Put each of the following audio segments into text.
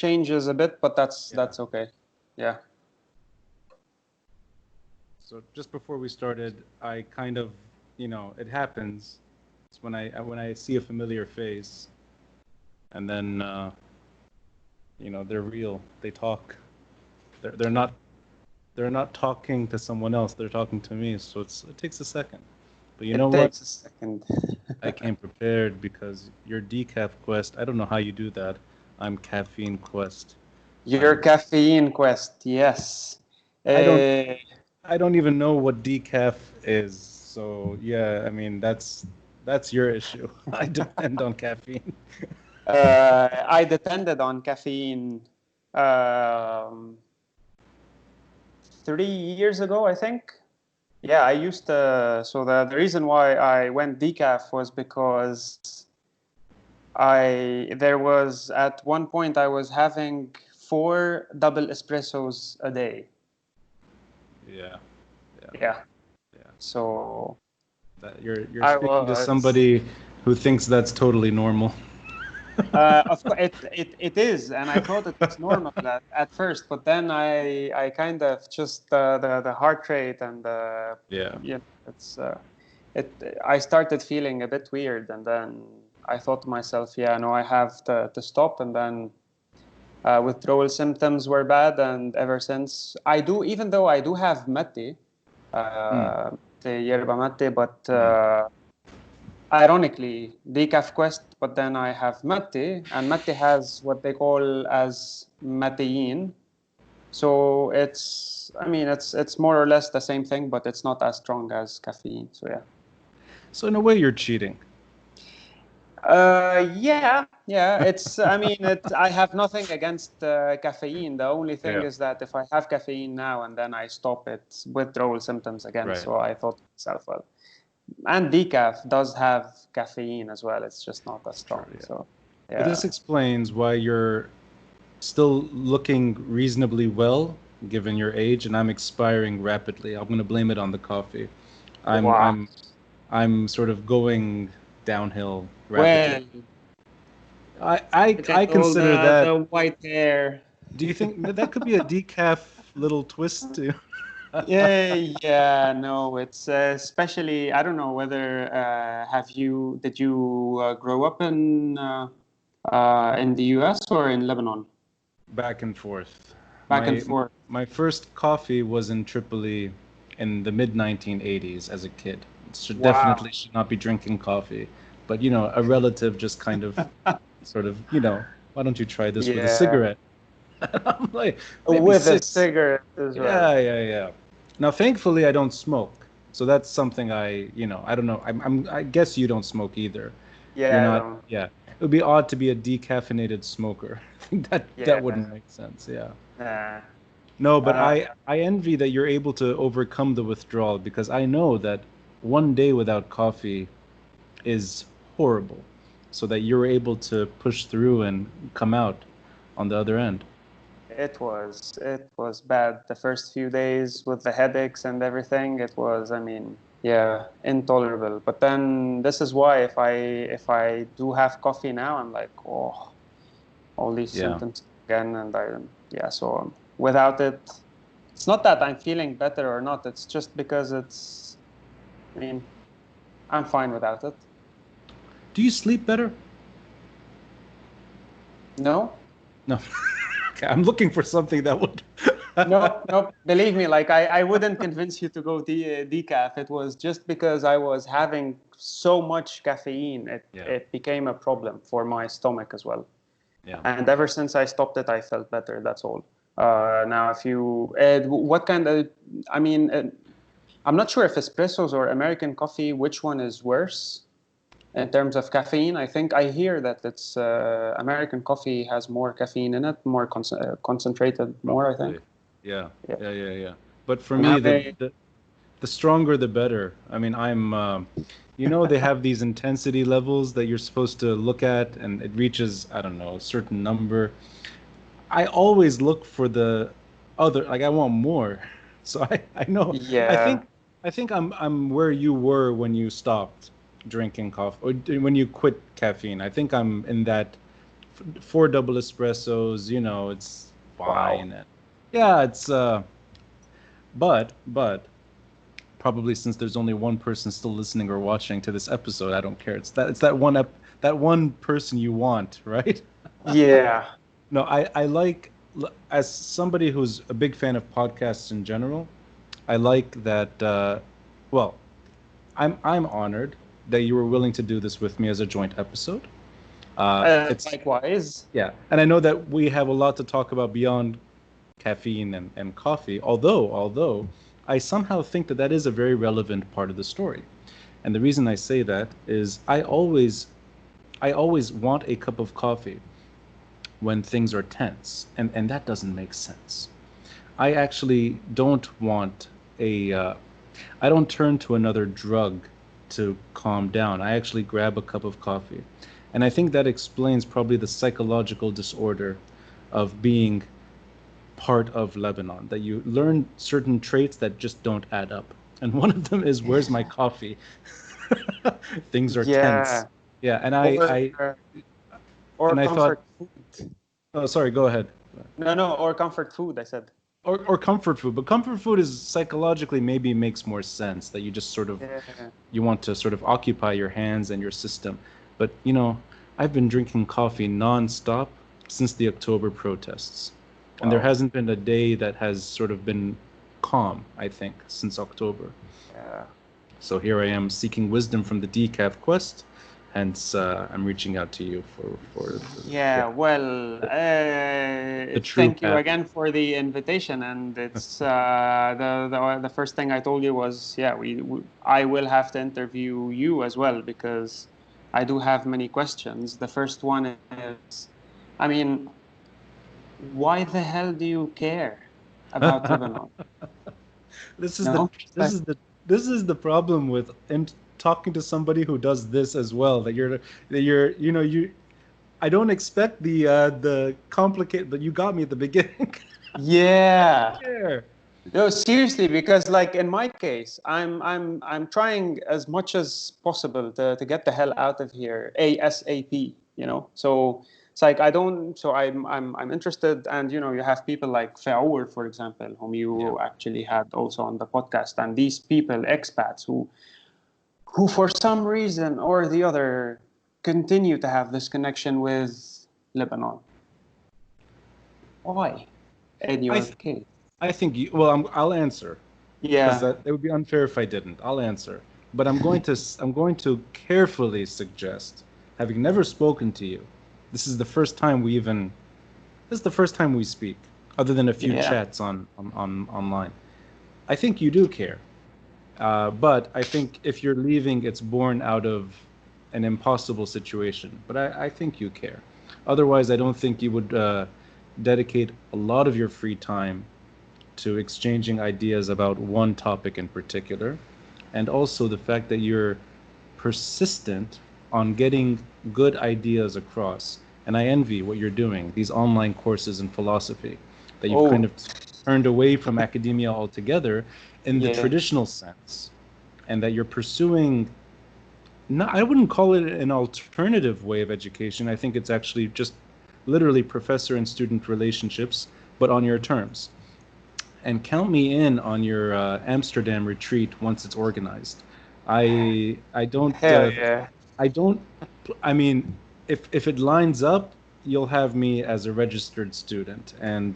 changes a bit, but that's okay. Yeah. So just before we started, I kind of, it happens. It's when I see a familiar face, and then they're real. They talk. They're not talking to someone else. They're talking to me. So it takes a second. But you know It what? takes a second. I came prepared because you're DecafQuest. I don't know how you do that. I'm Caffeine Quest. Your caffeine quest, yes. I don't Uh, I don't even know what decaf is. So yeah, I mean that's your issue. I depend on caffeine. I depended on caffeine um, 3 years ago, I think. Yeah, I used to. So the reason why I went decaf was because there was at one point I was having 4 double espressos a day. Yeah. Yeah. Yeah. So That you're I speaking to was. somebody who thinks that's totally normal. Of course, it is, and I thought it was normal at first, but then I kind of just the heart rate and Yeah. it's it I started feeling a bit weird, and then I thought to myself, yeah, no, I have to stop, and then withdrawal symptoms were bad, and ever since even though I do have mate, Mm. the yerba mate, but Mm. ironically, DecafQuest, but then I have mate, and mate has what they call as matein. So it's more or less the same thing, but it's not as strong as caffeine. So yeah. So in a way, you're cheating. Yeah. I have nothing against caffeine. The only thing Yeah. is that if I have caffeine now and then I stop it, withdrawal symptoms again. Right. So I thought to myself, well, and decaf does have caffeine as well. It's just not as Sure. strong. Yeah. So But yeah. this explains why you're still looking reasonably well given your age, and I'm expiring rapidly. I'm going to blame it on the coffee. I'm Wow. I'm I'm sort of going downhill rapidly. Well, I I look I at all consider that. the white hair. Do you think that could be a decaf little twist too? Yeah, no, it's especially, I don't know whether did you grow up in the US or in Lebanon? Back and forth. Back and My forth. my first coffee was in Tripoli in the mid 1980s as a kid. Wow. Definitely should not be drinking coffee, but a relative just kind of sort of, why don't you try this with a Yeah, cigarette? I'm like, maybe with a six. cigarette as well. Yeah. Now, thankfully, I don't smoke, so that's something I don't know. I guess you don't smoke either. You're Yeah, I not. don't. Yeah, it would be odd to be a decaffeinated smoker. I think that wouldn't Yeah. make sense. Yeah. Uh, No, but uh, I envy that you're able to overcome the withdrawal because I know that one day without coffee is horrible. So that you're able to push through and come out on the other end. it was bad the first few days with the headaches and everything. It was, yeah, intolerable. But then this is why if I do have coffee now, I'm like, oh, all these Yeah. symptoms again, and yeah. So without it, it's not that I'm feeling better or not. It's just because I mean, I'm fine without it. Do you sleep better? No. No. Okay, I'm looking for something that would. No, no, believe me, like I wouldn't convince you to go decaf. It was just because I was having so much caffeine, Yeah. it became a problem for my stomach as well. Yeah. And ever since I stopped it, I felt better. That's all. Now, if you, what kind of, I mean, I'm not sure if espressos or American coffee, which one is worse in terms of caffeine. I think I hear that it's American coffee has more caffeine in it, more concentrated, more, I think. Probably. Yeah. Yeah. Yeah. But for And me, I, the stronger the better. I mean, they have these intensity levels that you're supposed to look at, and it reaches, I don't know, a certain number. I always look for the other, like I want more. So I know, I yeah, think, I'm where you were when you stopped drinking coffee or when you quit caffeine. I think I'm in that four double espressos, it's Wow. fine. Yeah, it's but probably since there's only one person still listening or watching to this episode, I don't care. That one person you want, right? Yeah. No, I like, as somebody who's a big fan of podcasts in general, I like that. Well, I'm honored that you were willing to do this with me as a joint episode. It's Likewise. Yeah, and I know that we have a lot to talk about beyond caffeine and coffee. Although I somehow think that is a very relevant part of the story, and the reason I say that is I always want a cup of coffee when things are tense, and that doesn't make sense. I actually don't want I don't turn to another drug to calm down. I actually grab a cup of coffee. And I think that explains probably the psychological disorder of being part of Lebanon, that you learn certain traits that just don't add up. And one of them is, where's my coffee? Things are tense. Yeah. Yeah, and Or I thought, comfort food. oh, sorry, go ahead. No, or comfort food, I said. Or comfort food, but comfort food is psychologically maybe makes more sense, that you just sort of Yeah. you want to sort of occupy your hands and your system. But I've been drinking coffee nonstop since the October protests, and there Wow. hasn't been a day that has sort of been calm, I think, since October. Yeah. So here I am seeking wisdom from the DecafQuest, hence I'm reaching out to you for Yeah, well, the true thank you path. again for the invitation. And it's the first thing I told you was, yeah, I will have to interview you as well, because I do have many questions. The first one is, I mean, why the hell do you care about Lebanon? This is the No, this is the this is the problem with talking to somebody who does this as well. That you're I don't expect the complicate, but you got me at the beginning. yeah. Here. No, seriously, because like in my case, I'm trying as much as possible to get the hell out of here ASAP, So it's like I don't so I'm interested, and you have people like Faour, for example, whom Yeah. you actually had also on the podcast, and these people, expats who for some reason or the other continue to have this connection with Lebanon. Why? In I your th- case. I think I'll answer, because Yeah. it would be unfair if I didn't. I'll answer, but I'm going to carefully suggest, having never spoken to you, this is the first time we speak, other than a few Yeah. chats on online. I think you do care. But I think if you're leaving, it's born out of an impossible situation. But I think you care. Otherwise, I don't think you would dedicate a lot of your free time to exchanging ideas about one topic in particular. And also the fact that you're persistent on getting good ideas across. And I envy what you're doing, these online courses in philosophy, that you've kind Oh, of turned away from academia altogether in the yeah. traditional sense, and that you're pursuing, not, I wouldn't call it an alternative way of education. I think it's actually just literally professor and student relationships, but on your terms. And count me in on your Amsterdam retreat once it's organized. I don't Hell yeah. I don't. I mean, if it lines up, you'll have me as a registered student, and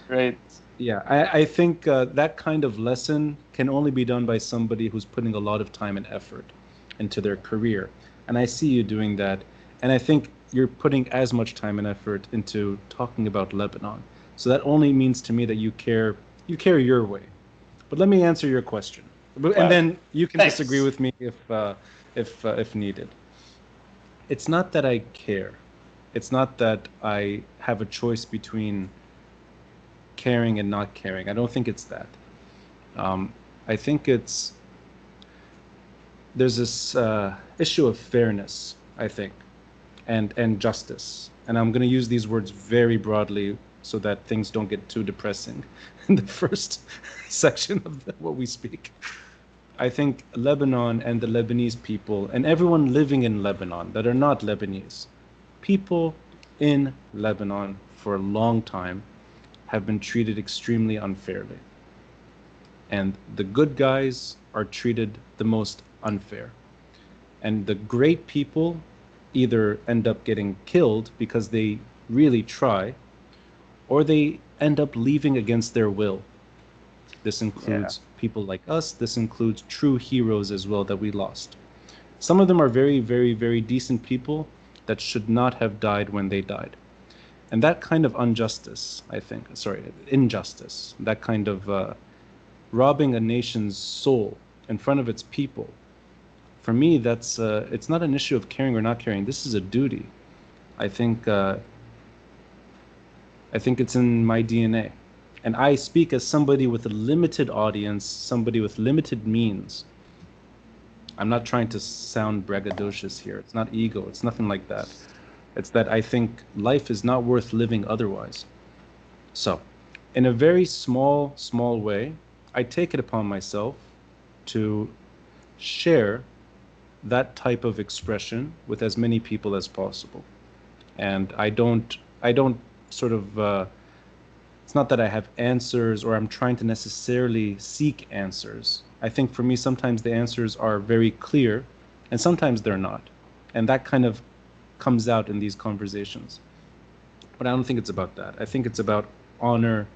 Great. yeah, I think that kind of lesson can only be done by somebody who's putting a lot of time and effort into their career, and I see you doing that, and I think you're putting as much time and effort into talking about Lebanon. So that only means to me that you care. You care your way. But let me answer your question, and Well, then you can disagree thanks. with me if needed. It's not that I care. It's not that I have a choice between caring and not caring. I don't think it's that. Um, I think there's this issue of fairness, I think, and justice. And I'm going to use these words very broadly so that things don't get too depressing in the first section of what we speak. I think Lebanon and the Lebanese people and everyone living in Lebanon that are not Lebanese, people in Lebanon for a long time have been treated extremely unfairly. And the good guys are treated the most unfair. And the great people either end up getting killed because they really try, or they end up leaving against their will. This Yeah. includes people like us. This includes true heroes as well that we lost. Some of them are very, very, very decent people that should not have died when they died. And that kind of injustice, that kind of robbing a nation's soul in front of its people, for me, it's not an issue of caring or not caring. This is a duty. I think uh, I think it's in my DNA. And I speak as somebody with a limited audience, somebody with limited means. I'm not trying to sound braggadocious here. It's not ego. It's nothing like that. It's that I think life is not worth living otherwise. So, in a very small, small way, I take it upon myself to share that type of expression with as many people as possible. And I don't sort of, it's not that I have answers or I'm trying to necessarily seek answers. I think for me, sometimes the answers are very clear and sometimes they're not. And that kind of comes out in these conversations. But I don't think it's about that. I think it's about honor,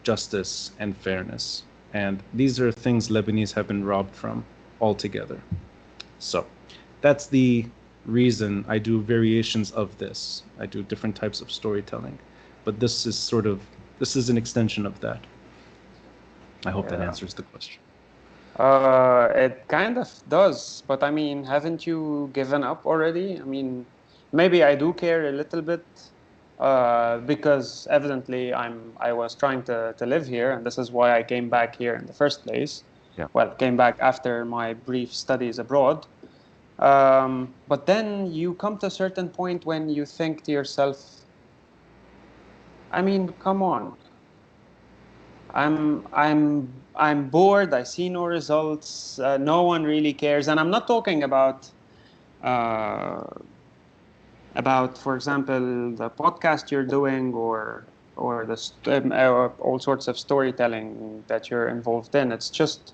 justice, and fairness. And these are things Lebanese have been robbed from altogether. So that's the reason I do variations of this. I do different types of storytelling. But this is an extension of that. I hope that Yeah. answers the question. It kind of does, but I mean, haven't you given up already? I mean, maybe I do care a little bit, because evidently I was trying to live here, and this is why I came back here in the first place. Yeah. Well, came back after my brief studies abroad. But then you come to a certain point when you think to yourself, I mean, come on. I'm bored. I see no results. No one really cares, and I'm not talking uh, about, for example, the podcast you're doing, or or all sorts of storytelling that you're involved in. It's just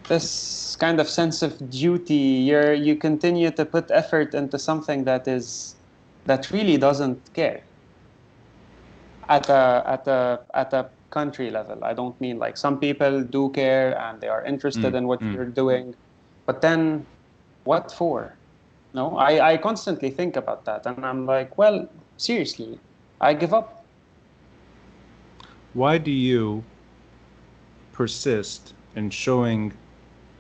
this kind of sense of duty. You continue to put effort into something that really doesn't care. At a country level. I don't mean, like, some people do care and they are interested Mm, in what mm. you're doing, but then what for? No, I constantly think about that, and I'm like, well, seriously, I give up. Why do you persist in showing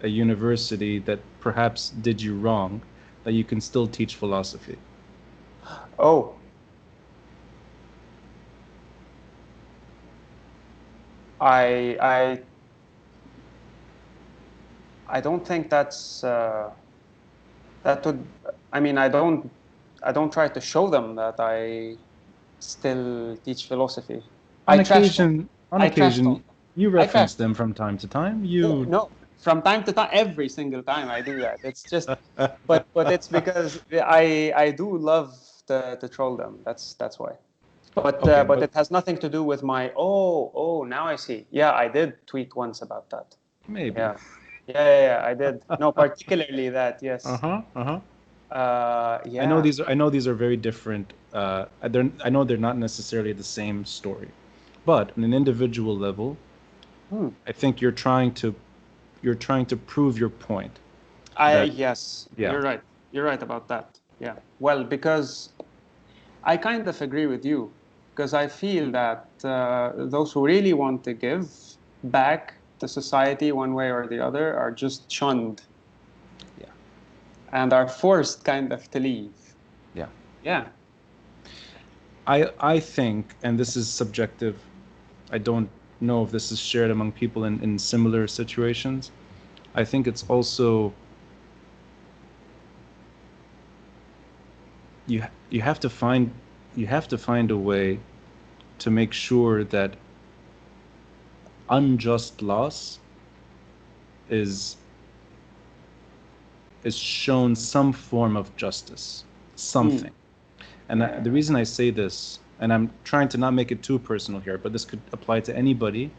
a university that perhaps did you wrong that you can still teach philosophy? Oh, I I I don't think that would. I mean, I don't try to show them that I still teach philosophy. I On trash talk. occasion, on I trash talk. occasion, you I trash. reference them from time to time. Yeah, You no, from time to time, every single time I do that. It's just, but it's because I do love to troll them. That's why. okay, But but it has nothing to do with my, oh, now I see. Yeah, I did tweet once about that. maybe. Yeah, yeah, I did. No, particularly that. Yes. Uh-huh, uh-huh. Yeah. I know these are very different. I know they're not necessarily the same story, but on an individual level, Hmm. I think you're trying to prove your point that Yes, yeah. you're right. You're right about that. Yeah. Well, because I kind of agree with you, because I feel that those who really want to give back to society one way or the other are just shunned Yeah. and are forced kind of to leave. Yeah. Yeah. I think, and this is subjective, I don't know if this is shared among people in similar situations. I think it's also you have to find a way to make sure that unjust loss is is shown some form of justice, something. And the reason I say this, and I'm trying to not make it too personal here, but this could apply to anybody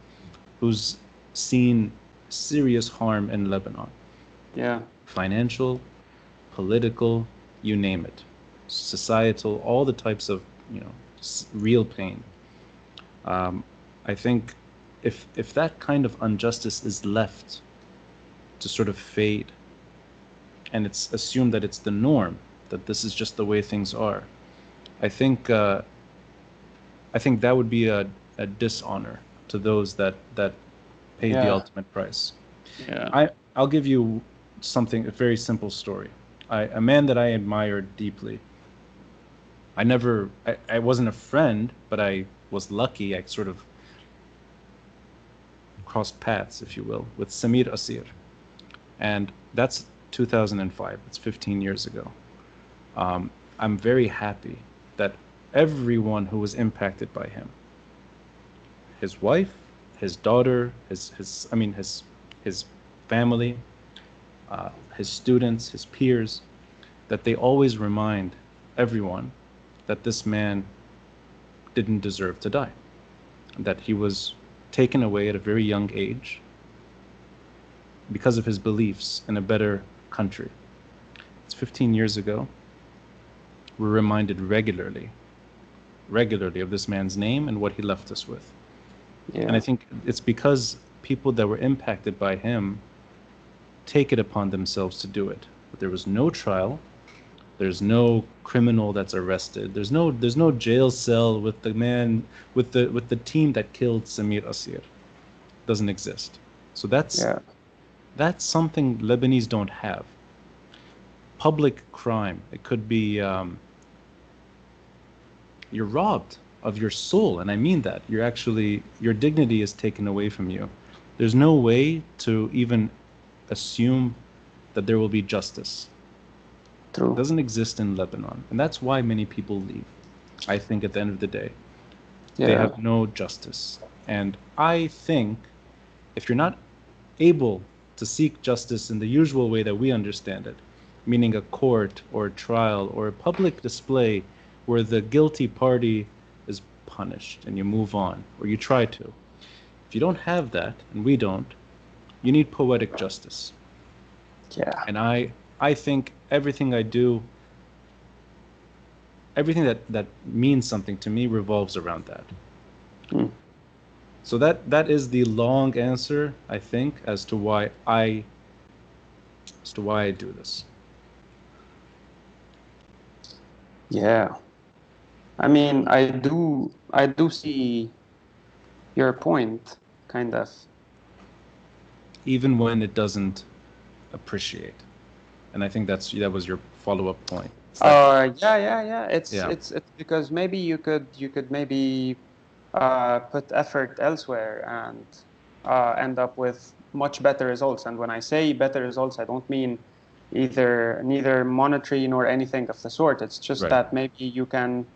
who's seen serious harm in Lebanon. Yeah. Financial, political, you name it. Societal, all the types of, real pain. I think if that kind of injustice is left to sort of fade, and it's assumed that it's the norm, that this is just the way things are, I think that would be a dishonor to those that paid the ultimate price. Yeah. I'll give you a very simple story. A man that I admired deeply. I wasn't a friend, but I was lucky. I sort of crossed paths, if you will, with Samir Asir. And that's 2005. It's 15 years ago. I'm very happy that everyone who was impacted by him, his wife, his daughter, his family, his students, his peers, that they always remind everyone that this man didn't deserve to die, that he was taken away at a very young age because of his beliefs in a better country. It's 15 years ago. We're reminded regularly of this man's name and what he left us with. Yeah. And I think it's because people that were impacted by him take it upon themselves to do it. But there was no trial. There's no criminal that's arrested. There's no jail cell with the man with the team that killed Samir Asir. Doesn't exist. So that's something Lebanese don't have. Public crime. It could be you're robbed of your soul, and I mean that. Your dignity is taken away from you. There's no way to even assume that there will be justice. True. It doesn't exist in Lebanon, and that's why many people leave. I think at the end of the day, they have no justice. And I think if you're not able to seek justice in the usual way that we understand it, meaning a court or a trial or a public display where the guilty party is punished and you move on, or you try to. If you don't have that, and we don't, you need poetic justice. Yeah. And I think everything I do, everything that means something to me revolves around that. So that is the long answer, I think, as to why I do this. Yeah. I mean, I do see your point, kind of. Even when it doesn't appreciate. And I think that was your follow-up point. Yeah. It's because maybe you could maybe put effort elsewhere and end up with much better results. And when I say better results, I don't mean neither monetary nor anything of the sort. It's just that maybe you can,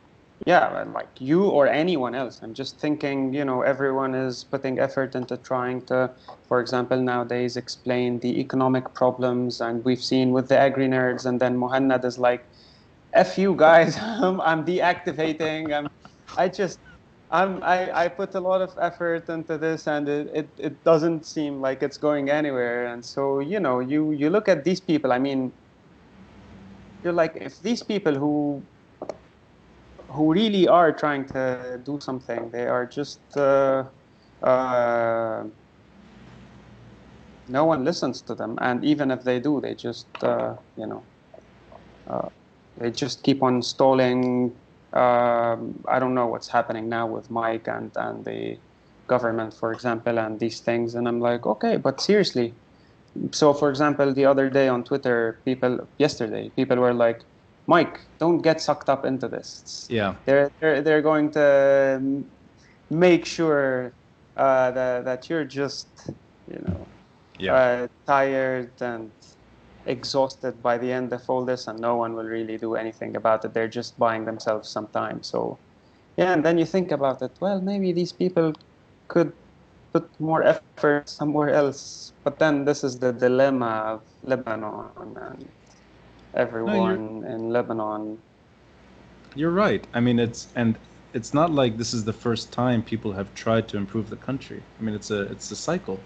like you or anyone else. I'm just thinking, everyone is putting effort into trying to, for example, nowadays explain the economic problems, and we've seen with the agri nerds, and then Mohannad is like, F you guys, I'm deactivating. I put a lot of effort into this, and it doesn't seem like it's going anywhere. And so, you look at these people, I mean, you're like, if these people who really are trying to do something, they are just, no one listens to them. And even if they do, they just, they just keep on stalling. I don't know what's happening now with Mike and the government, for example, and these things. And I'm like, okay, but seriously. So, for example, the other day on Twitter, yesterday, people were like, Mike, don't get sucked up into this. Yeah. They're going to make sure that you're just, tired and exhausted by the end of all this, and no one will really do anything about it. They're just buying themselves some time. So, and then you think about it, well, maybe these people could put more effort somewhere else. But then this is the dilemma of Lebanon. And No, you're everyone in Lebanon. you're right. I mean, it's not like this is the first time people have tried to improve the country. I mean, it's a cycle.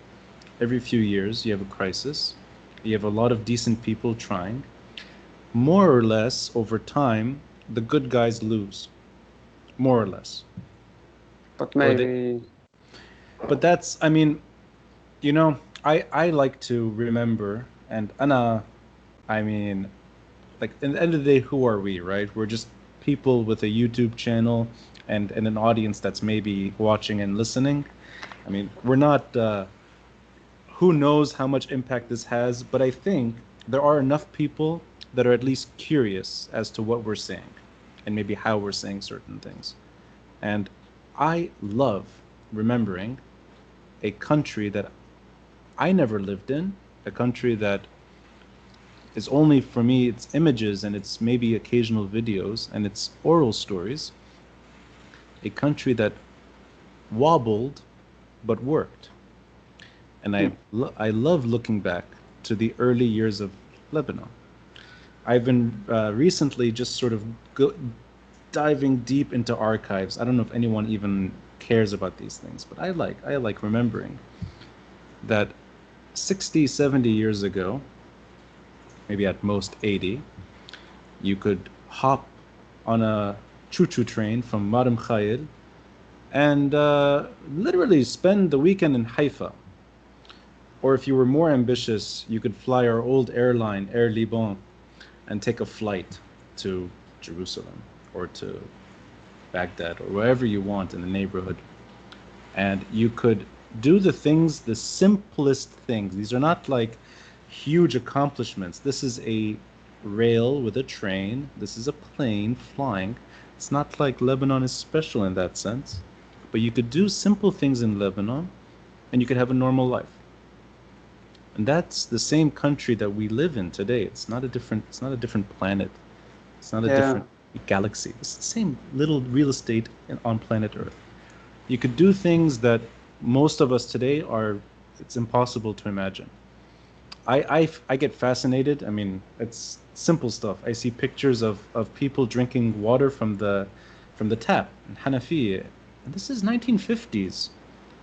Every few years, you have a crisis. You have a lot of decent people trying. More or less, over time, the good guys lose. More or less. But Or they, maybe, but that's, I mean, I like to remember, and Anna, I mean, like, in the end of the day, who are we, right? We're just people with a YouTube channel and an audience that's maybe watching and listening. I mean, we're not, who knows how much impact this has, but I think there are enough people that are at least curious as to what we're saying and maybe how we're saying certain things. And I love remembering a country that I never lived in, a country that is only for me it's images and it's maybe occasional videos and it's oral stories, a country that wobbled but worked. And hmm, I love looking back to the early years of Lebanon. I've been recently just sort of diving deep into archives. I don't know if anyone even cares about these things, but I like remembering that 60, 70 years ago, maybe at most 80, you could hop on a choo-choo train from Marim Khayel and literally spend the weekend in Haifa. Or if you were more ambitious, you could fly our old airline, Air Liban, and take a flight to Jerusalem or to Baghdad or wherever you want in the neighborhood. And you could do the things, the simplest things. These are not like huge accomplishments. This is a rail with a train. This is a plane flying. It's not like Lebanon is special in that sense. But you could do simple things in Lebanon and you could have a normal life. And that's the same country that we live in today. It's not a different planet. It's not a yeah, different galaxy. It's the same little real estate on planet Earth. You could do things that most of us today it's impossible to imagine. I get fascinated. I mean, it's simple stuff. I see pictures of people drinking water from the tap in Hanafi. And this is 1950s.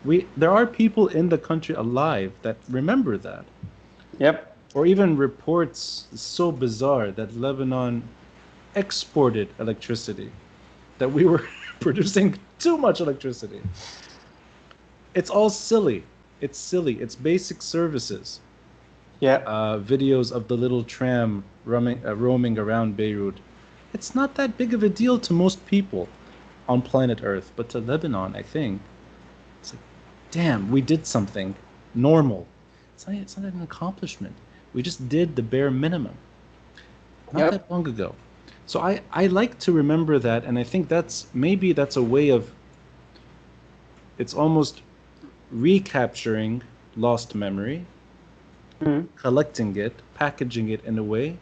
There are people in the country alive that remember that. yep, Or even reports so bizarre that Lebanon exported electricity, that we were producing too much electricity. It's all silly. It's silly. It's basic services. yeah, Videos of the little tram roaming around Beirut. It's not that big of a deal to most people on planet Earth, but to Lebanon, I think, it's like, damn, we did something normal. It's not an accomplishment. We just did the bare minimum not yep, that long ago. So I like to remember that, and I think that's a way of, it's almost recapturing lost memory, mm, collecting it, packaging it in a way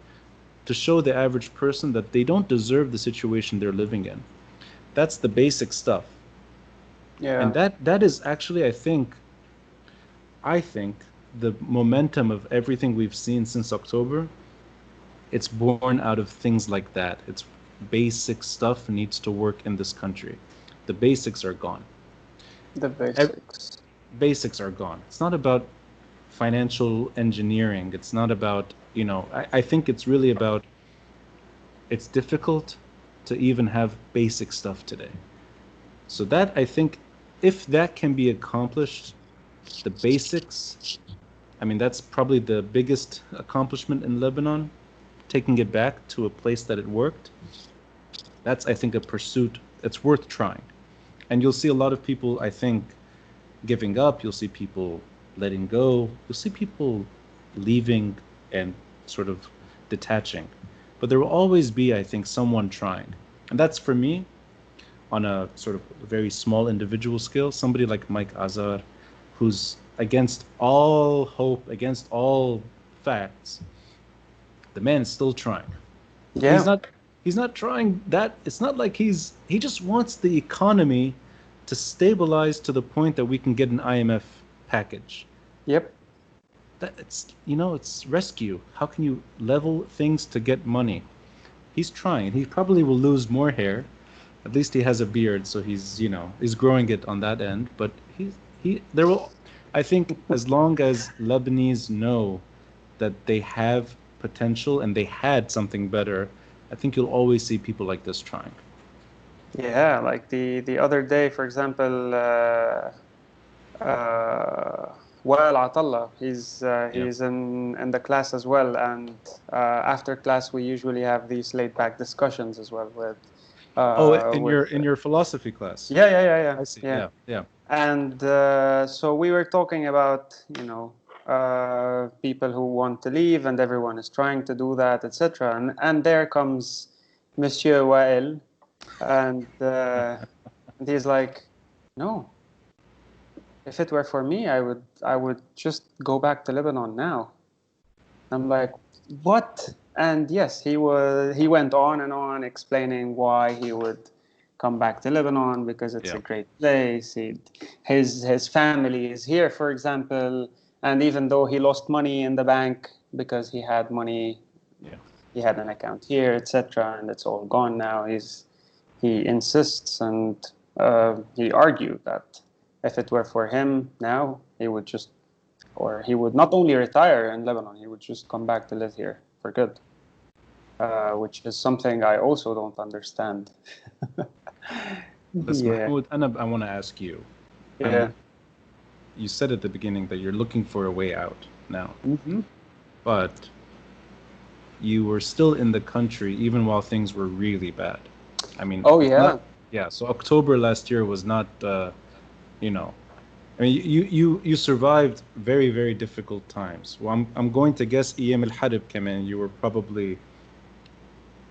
to show the average person that they don't deserve the situation they're living in. That's the basic stuff. yeah, And that is actually, I think the momentum of everything we've seen since October, it's born out of things like that. It's basic stuff needs to work in this country. The basics are gone. the Ev- basics. Basics are gone. It's not about financial engineering. It's not about, I think it's really about, it's difficult to even have basic stuff today. So that, I think, if that can be accomplished, the basics, I mean, that's probably the biggest accomplishment in Lebanon, taking it back to a place that it worked. That's, I think, a pursuit that's worth trying. And you'll see a lot of people, I think, giving up. You'll see people letting go. You'll see people leaving and sort of detaching. But there will always be, I think, someone trying. And that's for me, on a sort of very small individual scale, somebody like Mike Azar, who's against all hope, against all facts, the man is still trying. And he's Yeah, not he's not trying that. It's not like he just wants the economy to stabilize to the point that we can get an IMF package. yep, that it's, it's rescue. How can you level things to get money? He's trying. He probably will lose more hair. At least he has a beard, so he's growing it on that end. But there will, I think, as long as Lebanese know that they have potential and they had something better, I think you'll always see people like this trying. Yeah, like the other day, for example, uh, Wael Atallah, Yeah. he's in the class as well, and after class we usually have these laid back discussions as well Oh, in with your philosophy class. yeah I see. yeah. Yeah, yeah. And so we were talking about, people who want to leave, and everyone is trying to do that, etc. And there comes Monsieur Wael, and he's like, "No, if it were for me, I would just go back to Lebanon now." I'm like, "What?" And yes, he went on and on explaining why he would come back to Lebanon because it's Yeah. a great place. His family is here, for example, and even though he lost money in the bank because he had money, Yeah. he had an account here, etc., and it's all gone now. He insists and he argued that if it were for him now, he would not only retire in Lebanon, he would just come back to live here for good, which is something I also don't understand. That's Yeah, Mahmoud. I want to ask you. I yeah. mean, you said at the beginning that you're looking for a way out now, Hmm. but you were still in the country even while things were really bad. I mean, Oh, it's not, yeah. yeah. So October last year was not, you know, I mean, you survived very, very difficult times. Well, I'm going to guess EM Al Harib came in. You were probably,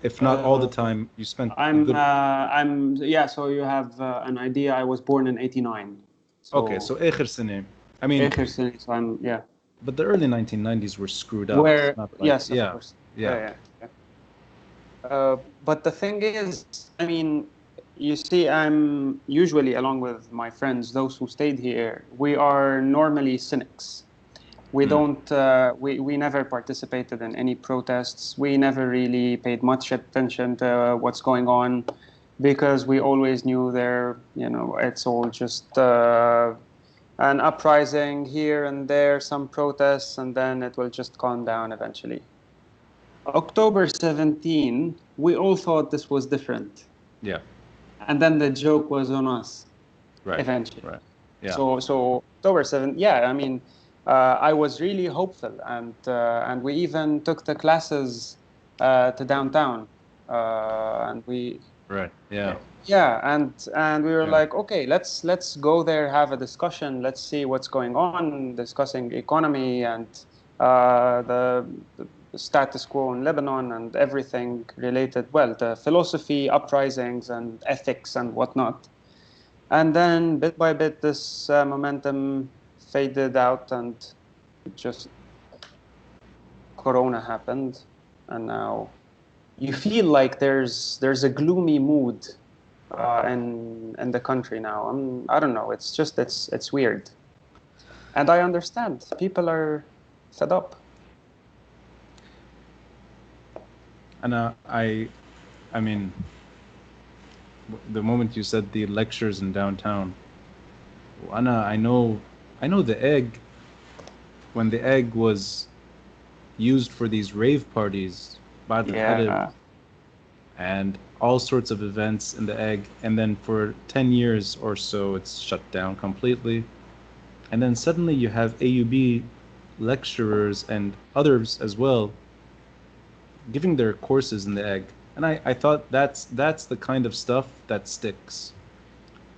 if not all the Uh, time, you spent a good. yeah, so you have an idea. I was born in 89. Okay, So, so آخر سنة. I mean, so yeah. but the early 1990s were screwed up. It's Where, not like, yes, of yeah, course. yeah. Yeah, yeah. But the thing is, I mean, you see, I'm usually, along with my friends, those who stayed here, we are normally cynics. We Mm, don't, we never participated in any protests. We never really paid much attention to what's going on because we always knew it's all just an uprising here and there, some protests, and then it will just calm down eventually. October 17, we all thought this was different. yeah, And then the joke was on us right, eventually. right. Yeah. So October 7th, yeah, I mean, I was really hopeful. And we even took the classes to downtown. And we, Right. Yeah. yeah, and we were Yeah. like, okay, let's go there, have a discussion. Let's see what's going on, discussing economy and the status quo in Lebanon and everything related. Well, the philosophy, uprisings, and ethics and whatnot. And then bit by bit, this momentum faded out, and just Corona happened, and now you feel like there's a gloomy mood in the country now. I don't know. It's just it's weird, and I understand people are fed up. And I mean, the moment you said the lectures in downtown, Anna, I know the egg, when the egg was used for these rave parties, Ba'd al-Harib, Yeah. and all sorts of events in the egg, and then for 10 years or so it's shut down completely. And then suddenly you have AUB lecturers and others as well giving their courses in the egg. And I thought that's the kind of stuff that sticks.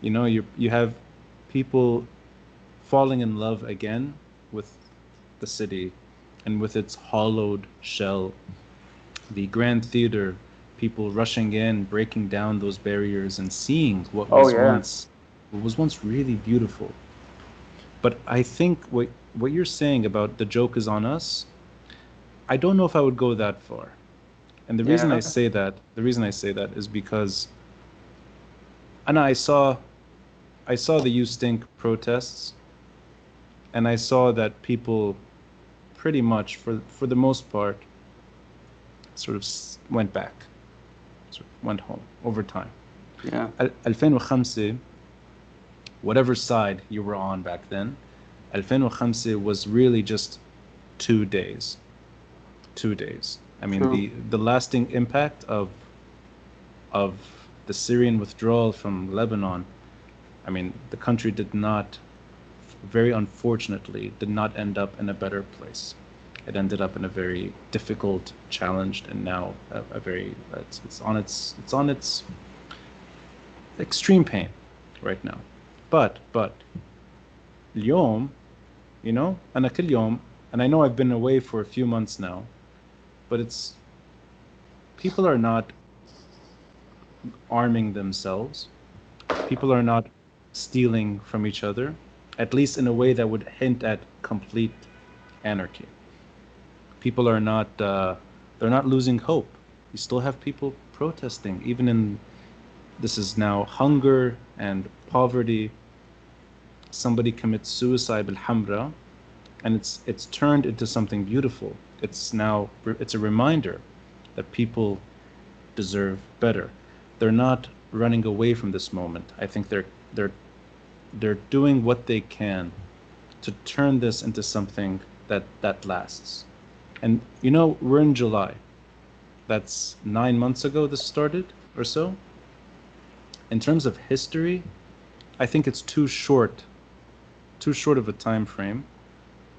You have people falling in love again with the city and with its hollowed shell, the grand theater, people rushing in, breaking down those barriers and seeing Oh yeah. what was once really beautiful. But I think what you're saying about the joke is on us, I don't know if I would go that far. And Yeah. the reason I say that is because Anna, I saw the You Stink protests, and I saw that people pretty much, for the most part, sort of went back, sort of went home over time. Yeah. 2005, whatever side you were on back then, 2005 was really just 2 days. 2 days. I mean, True. the lasting impact of the Syrian withdrawal from Lebanon, I mean, the country did not, very unfortunately, did not end up in a better place. It ended up in a very difficult, challenged, and now a very it's on its extreme pain right now. But اليوم, you know, أنا كل يوم, and I know I've been away for a few months now, but it's, people are not arming themselves. People are not stealing from each other, at least in a way that would hint at complete anarchy. People are not, they're not losing hope. You still have people protesting, even in, this is now hunger and poverty. Somebody commits suicide بالحمرة, and it's turned into something beautiful. It's a reminder that people deserve better. They're not running away from this moment. I think they're doing what they can to turn this into something that lasts. And you know, we're in July. That's 9 months ago this started or so. In terms of history, I think it's too short of a time frame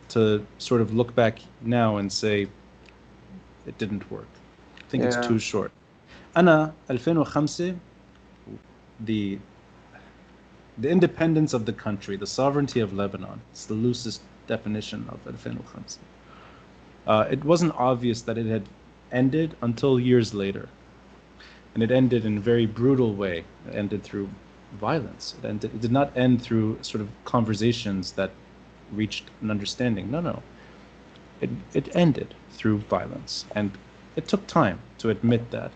to sort of look back now and say it didn't work. I think it's too short. أنا 2005, the independence of the country, the sovereignty of Lebanon, it's the loosest definition of 2005. It wasn't obvious that it had ended until years later. And it ended in a very brutal way. It ended through violence. It did not end through sort of conversations that reached an understanding. No. It ended through violence. And it took time to admit that.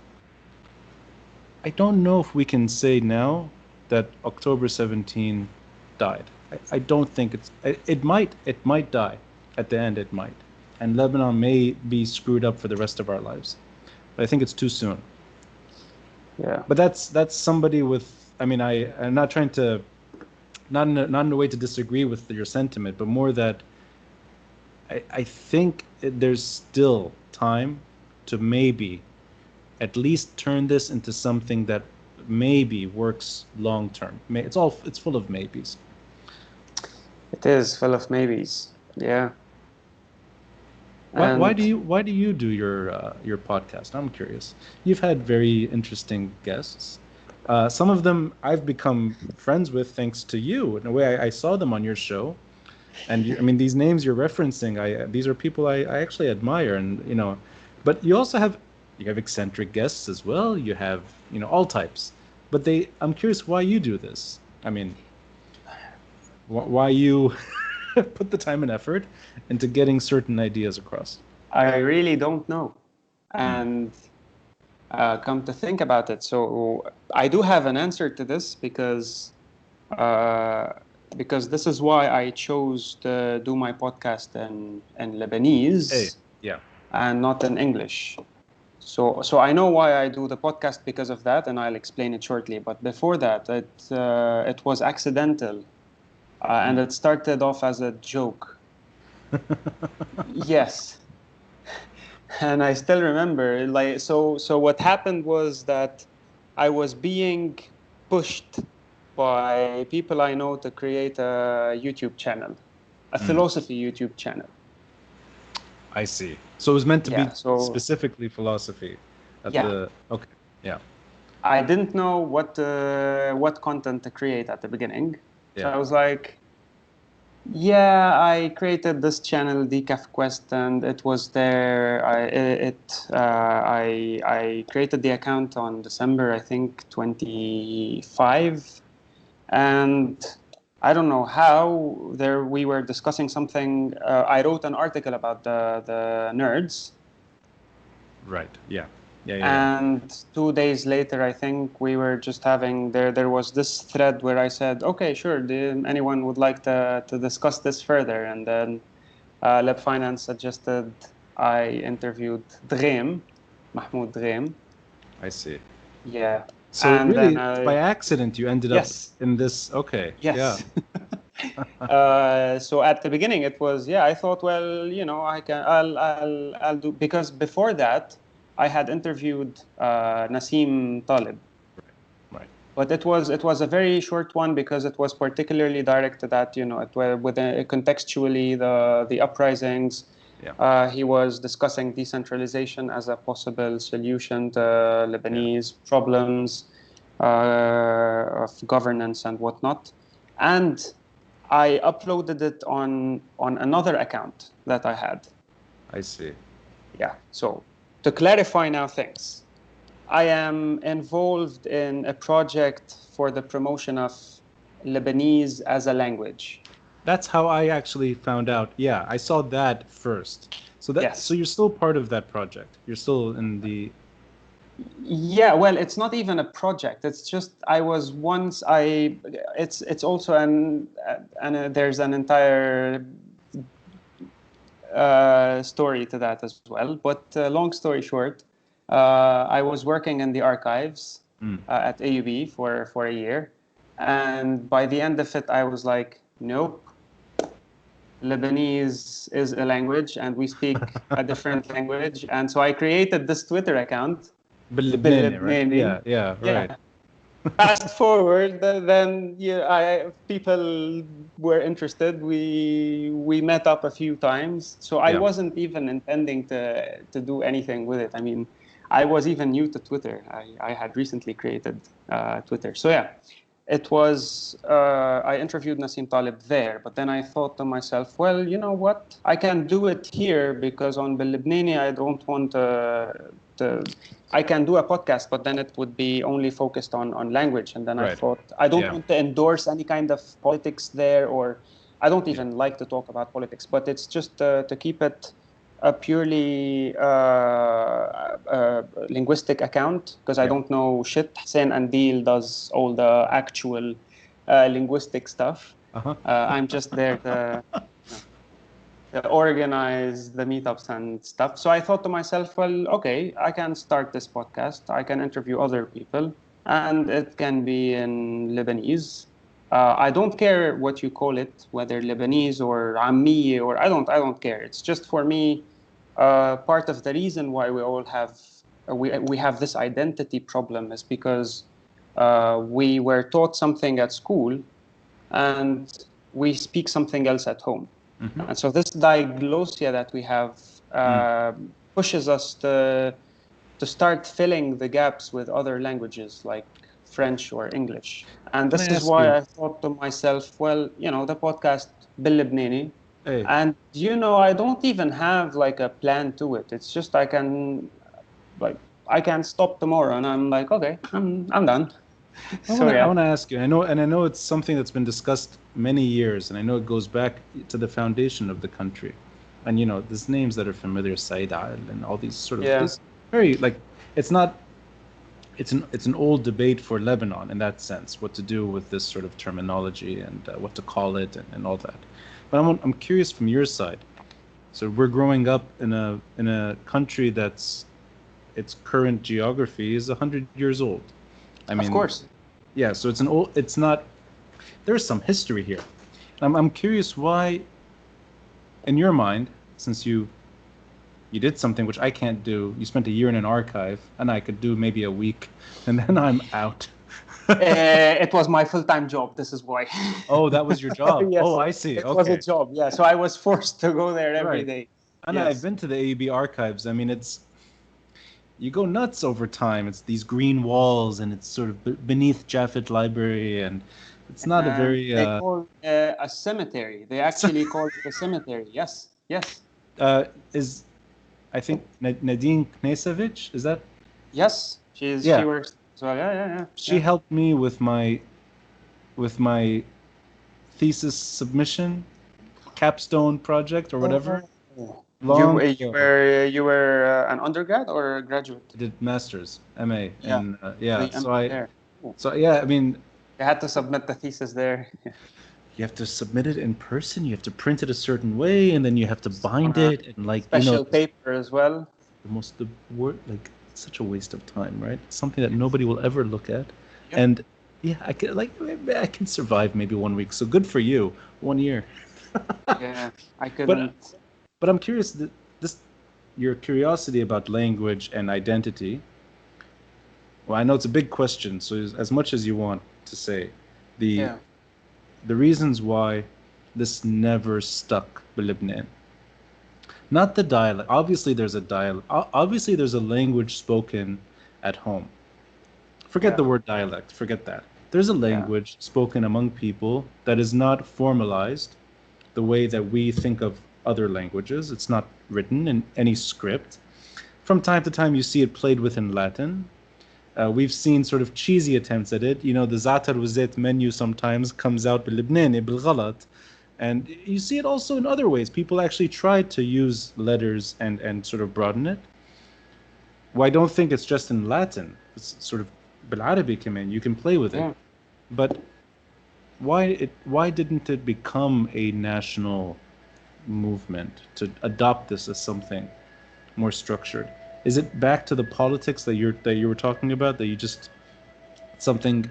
I don't know if we can say now that October 17 died. I don't think it might die. At the end, it might. And Lebanon may be screwed up for the rest of our lives. But I think it's too soon. Yeah. But that's somebody with, I mean, I'm not trying to, not in a way to disagree with your sentiment, but more that I think there's still time to maybe at least turn this into something that maybe works long term. It's full of maybes. It is full of maybes. Yeah. Why do you do your podcast? I'm curious. You've had very interesting guests. Some of them I've become friends with thanks to you. In a way, I saw them on your show, and I mean, these names you're referencing, these are people I actually admire, and you know. But you also have eccentric guests as well. You have all types. But I'm curious why you do this. I mean, why you put the time and effort into getting certain ideas across? I really don't know. And come to think about it, so I do have an answer to this because this is why I chose to do my podcast in Lebanese and not in English. So I know why I do the podcast because of that, and I'll explain it shortly. But before that, it was accidental. And it started off as a joke. Yes. And I still remember, so what happened was that I was being pushed by people I know to create a YouTube channel, a philosophy YouTube channel. I see. So it was meant to be specifically philosophy. Okay. Yeah. I didn't know what content to create at the beginning. So I was like, I created this channel, DecafQuest, and it was there. I created the account on December, I think, 25. And I don't know how we were discussing something. I wrote an article about the nerds. Right. Yeah. And 2 days later, I think we were just having there was this thread where I said, okay, sure, anyone would like to discuss this further. And then Lab Finance suggested I interviewed Mahmoud Dream. I see. Yeah. So And really, then by accident, you ended up yes. in this. Okay. Yes. Yeah. So at the beginning it was, I thought, well, I'll do, because before that I had interviewed Nassim Talib. Right. But it was a very short one because it was particularly directed at, it were within contextually the uprisings. Yeah. He was discussing decentralization as a possible solution to Lebanese Yeah. problems of governance and whatnot. And I uploaded it on another account that I had. I see. Yeah. So to clarify now things, I am involved in a project for the promotion of Lebanese as a language. That's how I actually found out. Yeah, I saw that first. So Yes. you're still part of that project. You're still in the. Yeah, well, it's not even a project. It's just I was once I. It's also there's an entire story to that as well. But long story short, I was working in the archives at AUB for a year, and by the end of it, I was like, nope. Lebanese is a language, and we speak a different language. And so I created this Twitter account, باللبناني, right? Bilibnani. Yeah, right. Yeah. Fast forward, then people were interested. We met up a few times. So I Yeah. wasn't even intending to do anything with it. I mean, I was even new to Twitter. I had recently created Twitter. So yeah, it was. I interviewed Nassim Talib there, but then I thought to myself, well, you know what? I can do it here because on Bilibnani I don't want to. I can do a podcast, but then it would be only focused on language. And then I Right. thought, I don't Yeah. want to endorse any kind of politics there, or I don't Yeah. even like to talk about politics, but it's just to keep it a purely linguistic account, because I Yeah. don't know shit. Hussein Andil does all the actual linguistic stuff. Uh-huh. I'm just there to organize the meetups and stuff. So I thought to myself, well, okay, I can start this podcast. I can interview other people, and it can be in Lebanese. I don't care what you call it, whether Lebanese or Ammi, or I don't care. It's just for me, part of the reason why we all have we have this identity problem is because we were taught something at school, and we speak something else at home. Mm-hmm. And so this diglossia that we have pushes us to start filling the gaps with other languages like French or English. And Can I this is ask why you? I thought to myself, well, the podcast Bil-Lebnani. Hey. And I don't even have like a plan to it. It's just I can stop tomorrow and I'm like, okay, I'm done. I want to ask you. I know it's something that's been discussed many years, and I know it goes back to the foundation of the country. And there's names that are familiar, Said Al, and all these sort of this very it's not. It's an old debate for Lebanon in that sense, what to do with this sort of terminology and what to call it and all that. But I'm curious from your side. So we're growing up in a country that's its current geography is 100 years old. I mean, of course. Yeah, so it's not, there's some history here. I'm curious why, in your mind, since you did something which I can't do, you spent a year in an archive, and I could do maybe a week, and then I'm out. It was my full-time job. This is why. Oh, that was your job. Yes, oh, I see. it Okay. was a job. Yeah, so I was forced to go there every day. And yes. I've been to the AUB archives. I mean, you go nuts over time. It's these green walls, and it's sort of beneath Jaffet Library, and it's not a very. They call a cemetery. They actually call it a cemetery. Yes, yes. Is I think Nadine Knesevich, is that? Yes, she works. So yeah. She helped me with my thesis submission, capstone project or whatever. You were an undergrad or a graduate? I did master's, MA, yeah. and I mean, you had to submit the thesis there. you have to submit it in person, you have to print it a certain way, and then you have to bind it, and like, special paper as well. the word, like, such a waste of time, right? Something that nobody will ever look at. Yep. And yeah, I can survive maybe 1 week. So good for you, 1 year. Yeah, I couldn't. But I'm curious, this your curiosity about language and identity. Well, I know it's a big question, so as much as you want to say, the Yeah. the reasons why this never stuck with Lebanon. Not the dialect. Obviously, there's a dialect. Obviously, there's a language spoken at home. Forget Yeah. the word dialect. Forget that. There's a Yeah. language spoken among people that is not formalized the way that we think of other languages. It's not written in any script. From time to time, you see it played with in Latin. We've seen sort of cheesy attempts at it. You know, the Zatar Wazet menu sometimes comes out باللبناني بالغلط. And you see it also in other ways. People actually try to use letters and sort of broaden it. Well, I don't think it's just in Latin. It's sort of بالعربي كمان. You can play with it. Yeah. But why didn't it become a national movement to adopt this as something more structured? Is it back to the politics that you were talking about, that you just something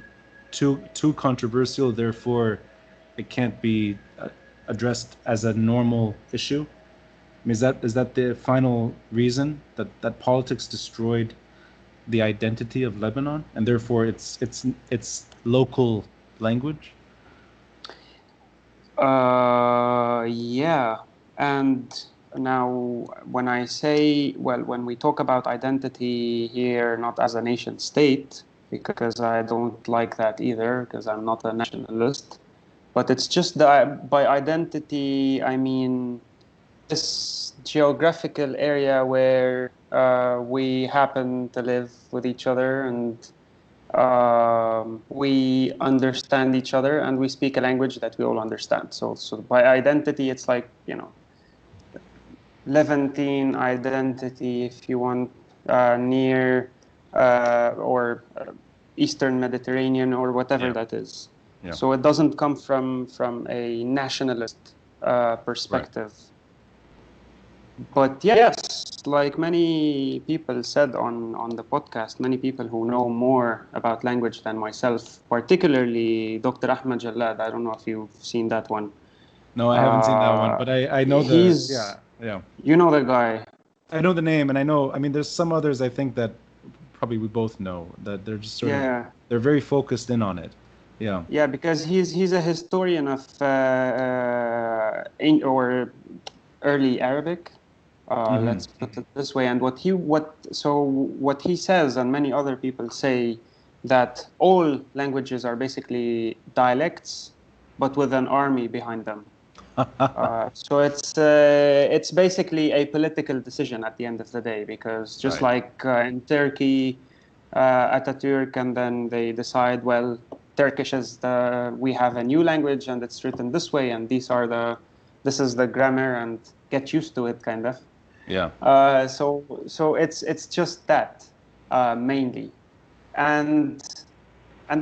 too controversial, therefore it can't be addressed as a normal issue? I mean, is that the final reason that politics destroyed the identity of Lebanon, and therefore its local language? Yeah. And now, when I say, well, when we talk about identity here, not as a nation state, because I don't like that either, because I'm not a nationalist, but it's just that by identity, I mean this geographical area where we happen to live with each other, and we understand each other, and we speak a language that we all understand. So by identity, it's like, Levantine identity, if you want, near or Eastern Mediterranean or whatever Yeah. that is. Yeah. So it doesn't come from a nationalist perspective. But yes, like many people said on the podcast, many people who know more about language than myself, particularly Dr. Ahmed Jallad. I don't know if you've seen that one. No, I haven't seen that one, but I know He's, yeah. you know the guy. I know the name, and I mean, there's some others I think that probably we both know that they're just sort of, Yeah. they're very focused in on it. Yeah. Yeah, because he's a historian of or early Arabic. Let's put it this way. And what he says, and many other people say, that all languages are basically dialects, but with an army behind them. So it's basically a political decision at the end of the day, because just Right. like in Turkey, Ataturk, and then they decide, well, Turkish is we have a new language and it's written this way, and this is the grammar, and get used to it, kind of. Yeah. So it's just that mainly, and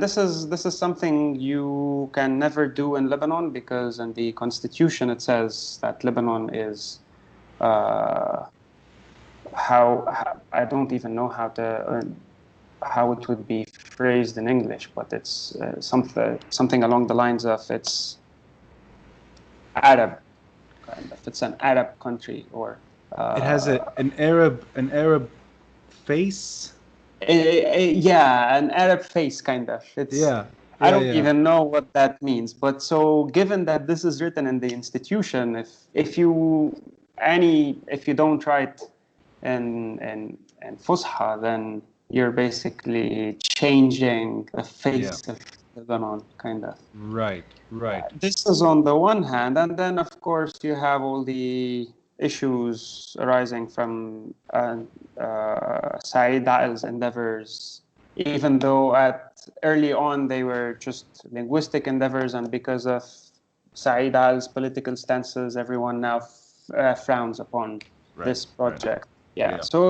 this is something you can never do in Lebanon, because in the constitution it says that Lebanon is how I don't even know how it would be phrased in English, but it's something along the lines of it's Arab, kind of. It's an Arab country, or It has an Arab face. yeah, an Arab face, kind of. It's Yeah. I Yeah. don't Yeah. even know what that means. But so, given that this is written in the institution, if you don't write in Fusha, then you're basically changing the Yeah. face of Lebanon, kind of. Right. Right. This is on the one hand, and then of course you have all the issues arising from Saeed Al's endeavors, even though at early on they were just linguistic endeavors, and because of Saeed Al's political stances, everyone now frowns upon this project. Yeah. So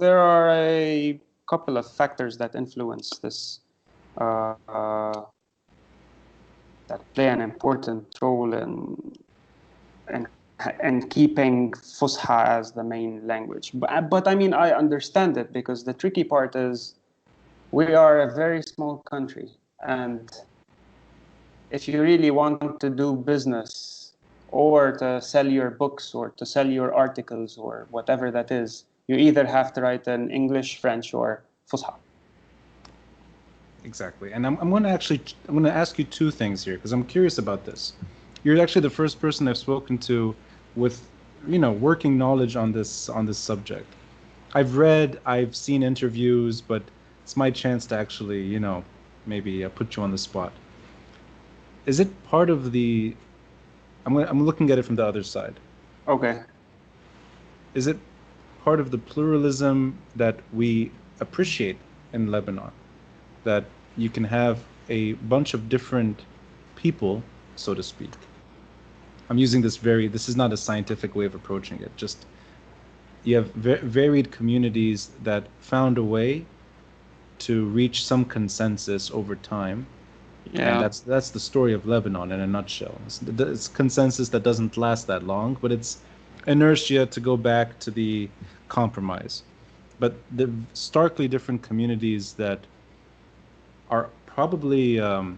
there are a couple of factors that influence this play an important role in in keeping Fusha as the main language. But I mean, I understand it, because the tricky part is we are a very small country, and if you really want to do business or to sell your books or to sell your articles or whatever that is, you either have to write in English, French, or Fusha. Exactly. And I'm going to ask you two things here, because I'm curious about this. You're actually the first person I've spoken to with, working knowledge on this subject. I've seen interviews, but it's my chance to actually, maybe put you on the spot. Is it part of the, I'm looking at it from the other side. Okay. Is it part of the pluralism that we appreciate in Lebanon? That you can have a bunch of different people, so to speak. I'm using this is not a scientific way of approaching it. Just you have varied communities that found a way to reach some consensus over time. Yeah. And that's the story of Lebanon in a nutshell. It's consensus that doesn't last that long, but it's inertia to go back to the compromise. But the starkly different communities that are probably, for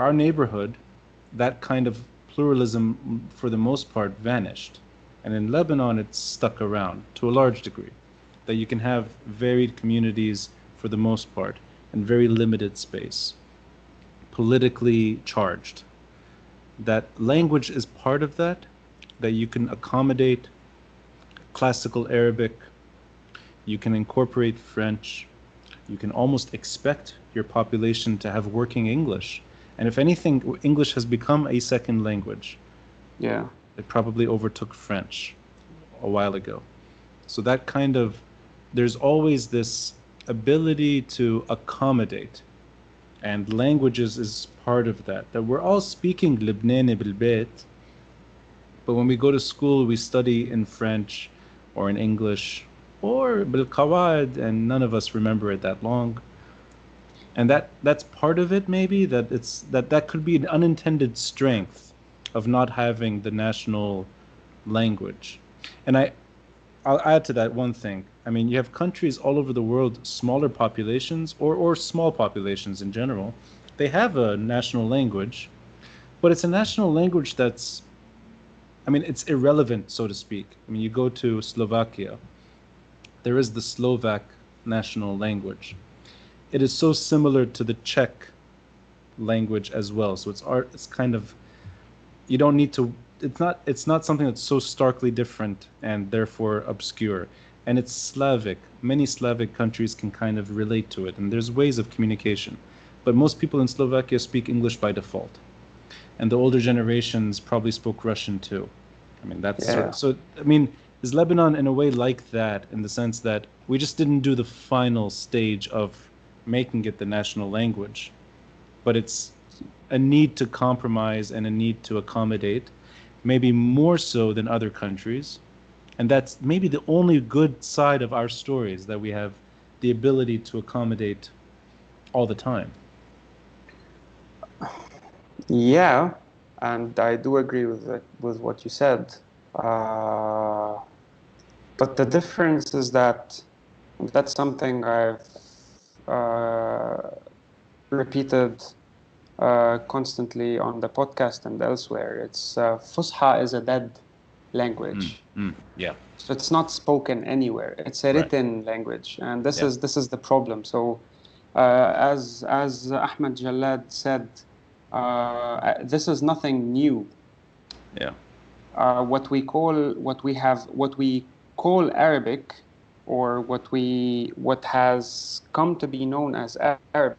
our neighborhood, that kind of pluralism, for the most part, vanished. And in Lebanon, it's stuck around to a large degree, that you can have varied communities for the most part in very limited space, politically charged. That language is part of that you can accommodate classical Arabic, you can incorporate French, you can almost expect your population to have working English. And if anything, English has become a second language. Yeah. It probably overtook French a while ago. So that kind of, there's always this ability to accommodate. And languages is part of that. That we're all speaking Lebanese بالبيت, but when we go to school, we study in French or in English or بالقواعد, and none of us remember it that long. And that's part of it, maybe, that could be an unintended strength of not having the national language. And I'll add to that one thing. You have countries all over the world, smaller populations or small populations in general, they have a national language, but it's a national language that's, it's irrelevant, so to speak. You go to Slovakia, there is the Slovak national language. It is so similar to the Czech language as well. So it's kind of, you don't need to, it's not something that's so starkly different and therefore obscure. And it's Slavic. Many Slavic countries can kind of relate to it, and there's ways of communication. But most people in Slovakia speak English by default. And the older generations probably spoke Russian too. Is Lebanon in a way like that, in the sense that we just didn't do the final stage of making it the national language, but it's a need to compromise and a need to accommodate, maybe more so than other countries. And that's maybe the only good side of our stories, that we have the ability to accommodate all the time. Yeah, and I do agree with what you said. But the difference is that that's something I've repeated constantly on the podcast and elsewhere. It's Fusha is a dead language. Yeah. So it's not spoken anywhere. It's a written language, and this is the problem. So as Ahmed Jalad said, this is nothing new. Yeah. What we call Arabic, or what has come to be known as Arabic,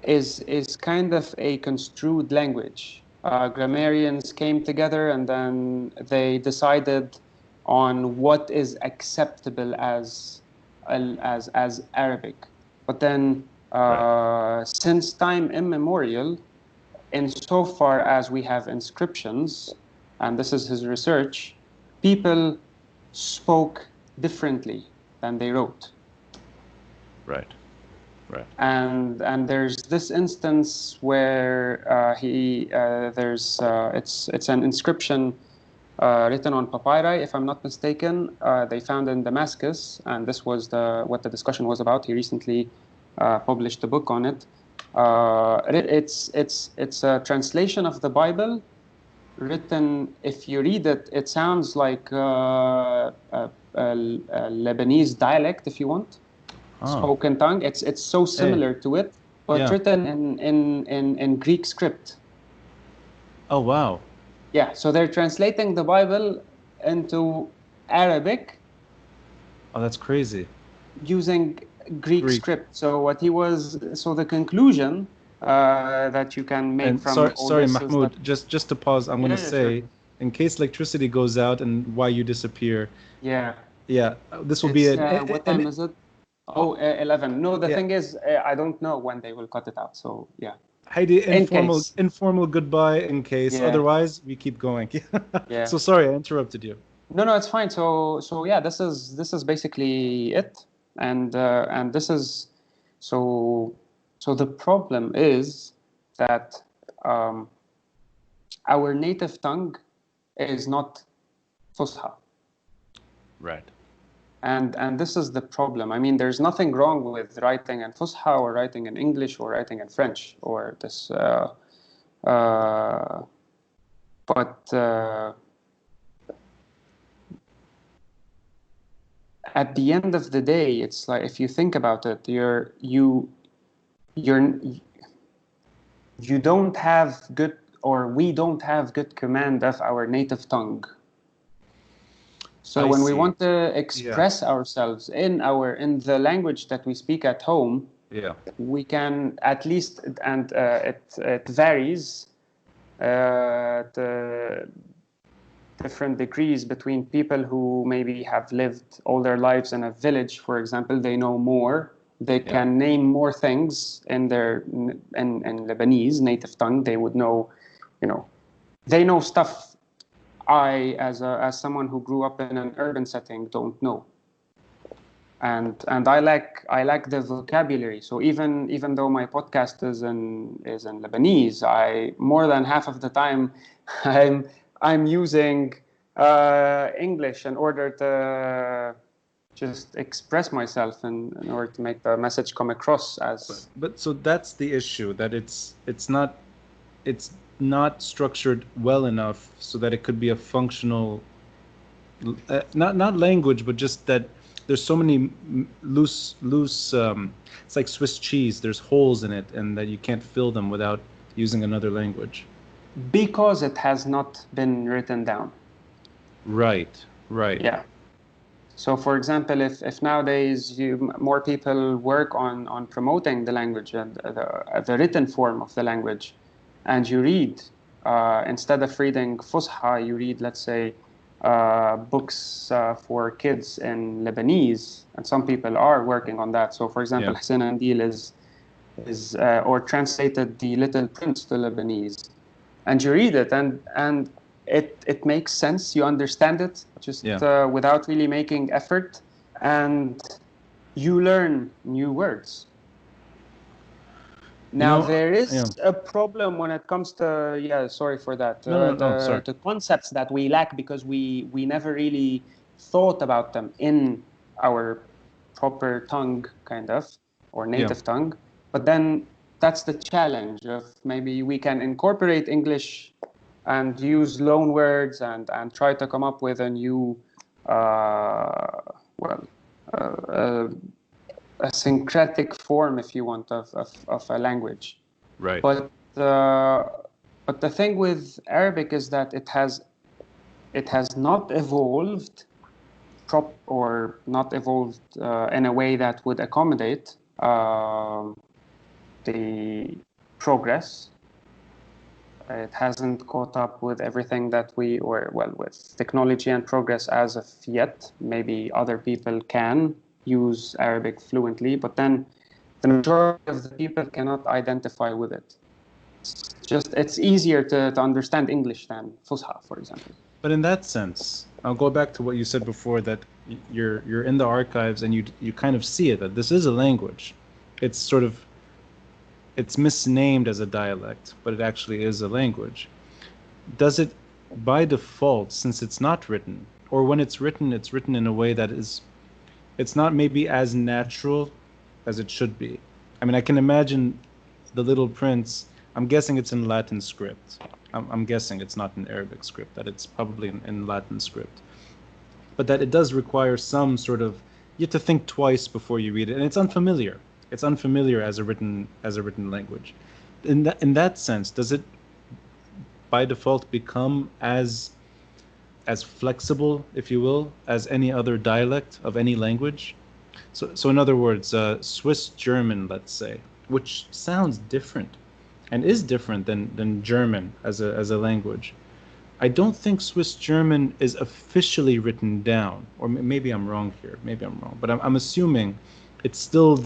is kind of a construed language. Grammarians came together and then they decided on what is acceptable as Arabic. But then since time immemorial, insofar as we have inscriptions, and this is his research, people spoke differently than they wrote. Right. Right. And there's this instance where it's an inscription written on papyri, if I'm not mistaken. They found in Damascus, and this was what the discussion was about. He recently published a book on it. It's a translation of the Bible written. If you read it, it sounds like a Lebanese dialect, if you want, spoken tongue. It's so similar to it, but written in Greek script. Oh wow. Yeah, so they're translating the Bible into Arabic. Oh, that's crazy. Using Greek script. So the conclusion that you can make from sorry, Mahmoud, just to pause, I'm going to say, sure. In case electricity goes out and why you disappear. Yeah. This will be what time is it? 11. No, the thing is, I don't know when they will cut it out. So yeah. Heidi, informal goodbye in case. Otherwise, we keep going. Yeah. So sorry, I interrupted you. No, it's fine. So yeah, this is basically it, and this is so the problem is that our native tongue is not Fusha. Right. And this is the problem. I mean, there's nothing wrong with writing in Fusha or writing in English or writing in French or this, but at the end of the day, it's like, if you think about it, you don't have good, or we don't have good command of our native tongue. So when we want to express ourselves in the language that we speak at home, we can at least, and it varies to different degrees between people who maybe have lived all their lives in a village, for example. They know more. They can name more things in Lebanese native tongue. They would know, they know stuff I, as someone who grew up in an urban setting, don't know. And I like the vocabulary. So even though my podcast is in Lebanese, more than half of the time I'm using English in order to just express myself and in order to make the message come across as. But so that's the issue, that it's not structured well enough so that it could be a functional, not language, but just that there's so many loose it's like Swiss cheese, there's holes in it, and that you can't fill them without using another language. Because it has not been written down. Right. Yeah. So, for example, if nowadays more people work on promoting the language and the written form of the language, and you read, instead of reading Fusha, you read, let's say, books for kids in Lebanese, and some people are working on that. So, for example, Hassan Andil is or translated The Little Prince to Lebanese, and you read it, and it makes sense. You understand it just without really making effort, and you learn new words. Now, there is a problem when it comes to, sorry for that, the concepts that we lack because we never really thought about them in our proper tongue, kind of, or native tongue. But then that's the challenge of maybe we can incorporate English and use loan words and try to come up with a new, a syncretic form, if you want, of a language. Right. But the thing with Arabic is that it has not evolved in a way that would accommodate the progress. It hasn't caught up with everything that with technology and progress as of yet. Maybe other people can use Arabic fluently, but then the majority of the people cannot identify with it. It's easier to understand English than Fusha, for example. But in that sense, I'll go back to what you said before, that you're in the archives and you kind of see it, that this is a language. it's sort of it's misnamed as a dialect, but it actually is a language. Does it, by default, since it's not written, or when it's written in a way that is, it's not maybe as natural as it should be. I mean, I can imagine The Little Prince. I'm guessing it's in Latin script. I'm guessing it's not in Arabic script, that it's probably in Latin script. But that it does require some sort of, you have to think twice before you read it, and it's unfamiliar. It's unfamiliar as a written language. In that sense, does it by default become as flexible, if you will, as any other dialect of any language? So in other words, Swiss German, let's say, which sounds different and is different than German as a language. I don't think Swiss German is officially written down, or maybe I'm wrong here. Maybe I'm wrong, but I'm assuming it's still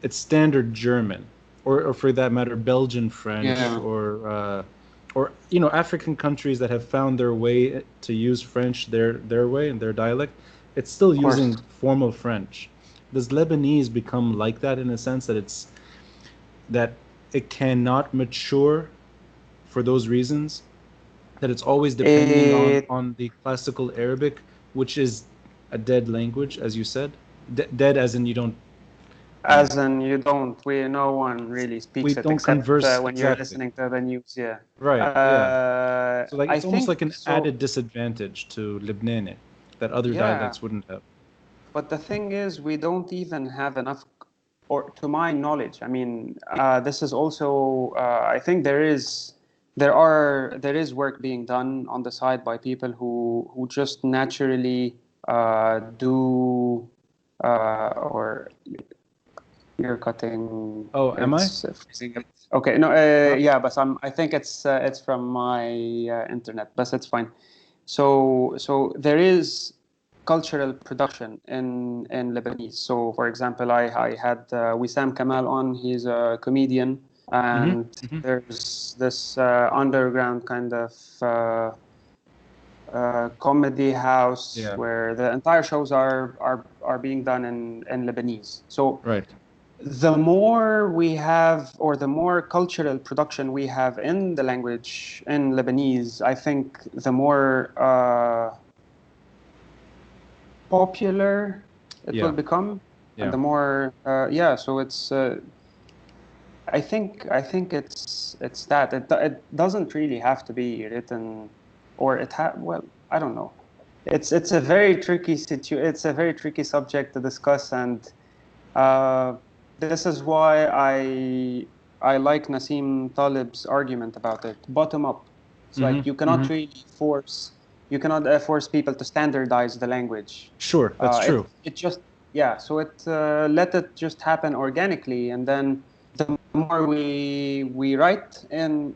it's standard German, or for that matter, Belgian French, Yeah. or African countries that have found their way to use French their way and their dialect. It's still Of course. using formal French. Does Lebanese become like that in a sense that it cannot mature for those reasons? That it's always depending It, on the classical Arabic, which is a dead language, as you said. Dead as in you don't, I mean, as in no one really we speaks it don't except converse when you're exactly. listening to the news. Yeah. Right, yeah. So like I it's almost think like an so. added disadvantage to Lebanese that other Yeah. dialects wouldn't have. But the thing is, we don't even have enough, or to my knowledge. I mean, this is also. I think there is work being done on the side by people who just naturally do or you're cutting. Oh, am I? It's freezing up. Okay, no, Uh, yeah, but I think it's from my internet, but it's fine. So there is cultural production in Lebanese. So, for example, I had Wissam Kamal on. He's a comedian, mm-hmm, and mm-hmm. there's this underground kind of comedy house Yeah, where the entire shows are being done in Lebanese. So right. the more we have, or the more cultural production we have in the language in Lebanese, I think the more popular it will Yeah, become, and yeah. the more yeah. So it's I think it's that it doesn't really have to be written, or well, I don't know. It's a very tricky It's a very tricky subject to discuss, and uh, this is why I like Nassim Talib's argument about it. Bottom up. It's Mm-hmm, like mm-hmm. you cannot force people to standardize the language. Sure, that's It true. it just yeah. So it let it just happen organically, and then the more we write in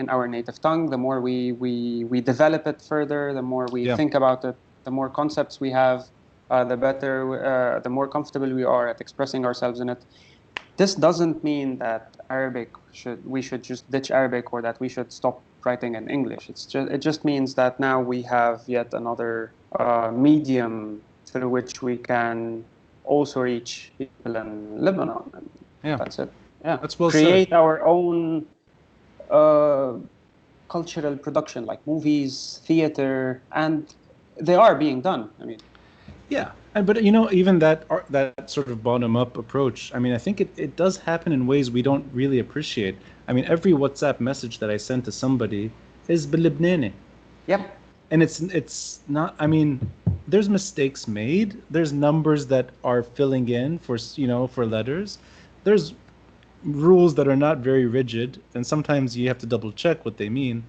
our native tongue, the more we develop it further, the more we Yeah, think about it, the more concepts we have, the more comfortable we are at expressing ourselves in it. This doesn't mean that we should just ditch Arabic, or that we should stop writing in English. It just means that now we have yet another medium through which we can also reach people in Lebanon, and yeah. that's it. Yeah, That's well said. create our own uh, cultural production, like movies, theater, and they are being done. I mean, Yeah, but even that sort of bottom up approach. I mean, I think it does happen in ways we don't really appreciate. I mean, every WhatsApp message that I send to somebody is باللبناني, yep, and it's not. I mean, there's mistakes made. There's numbers that are filling in for letters. There's rules that are not very rigid, and sometimes you have to double check what they mean.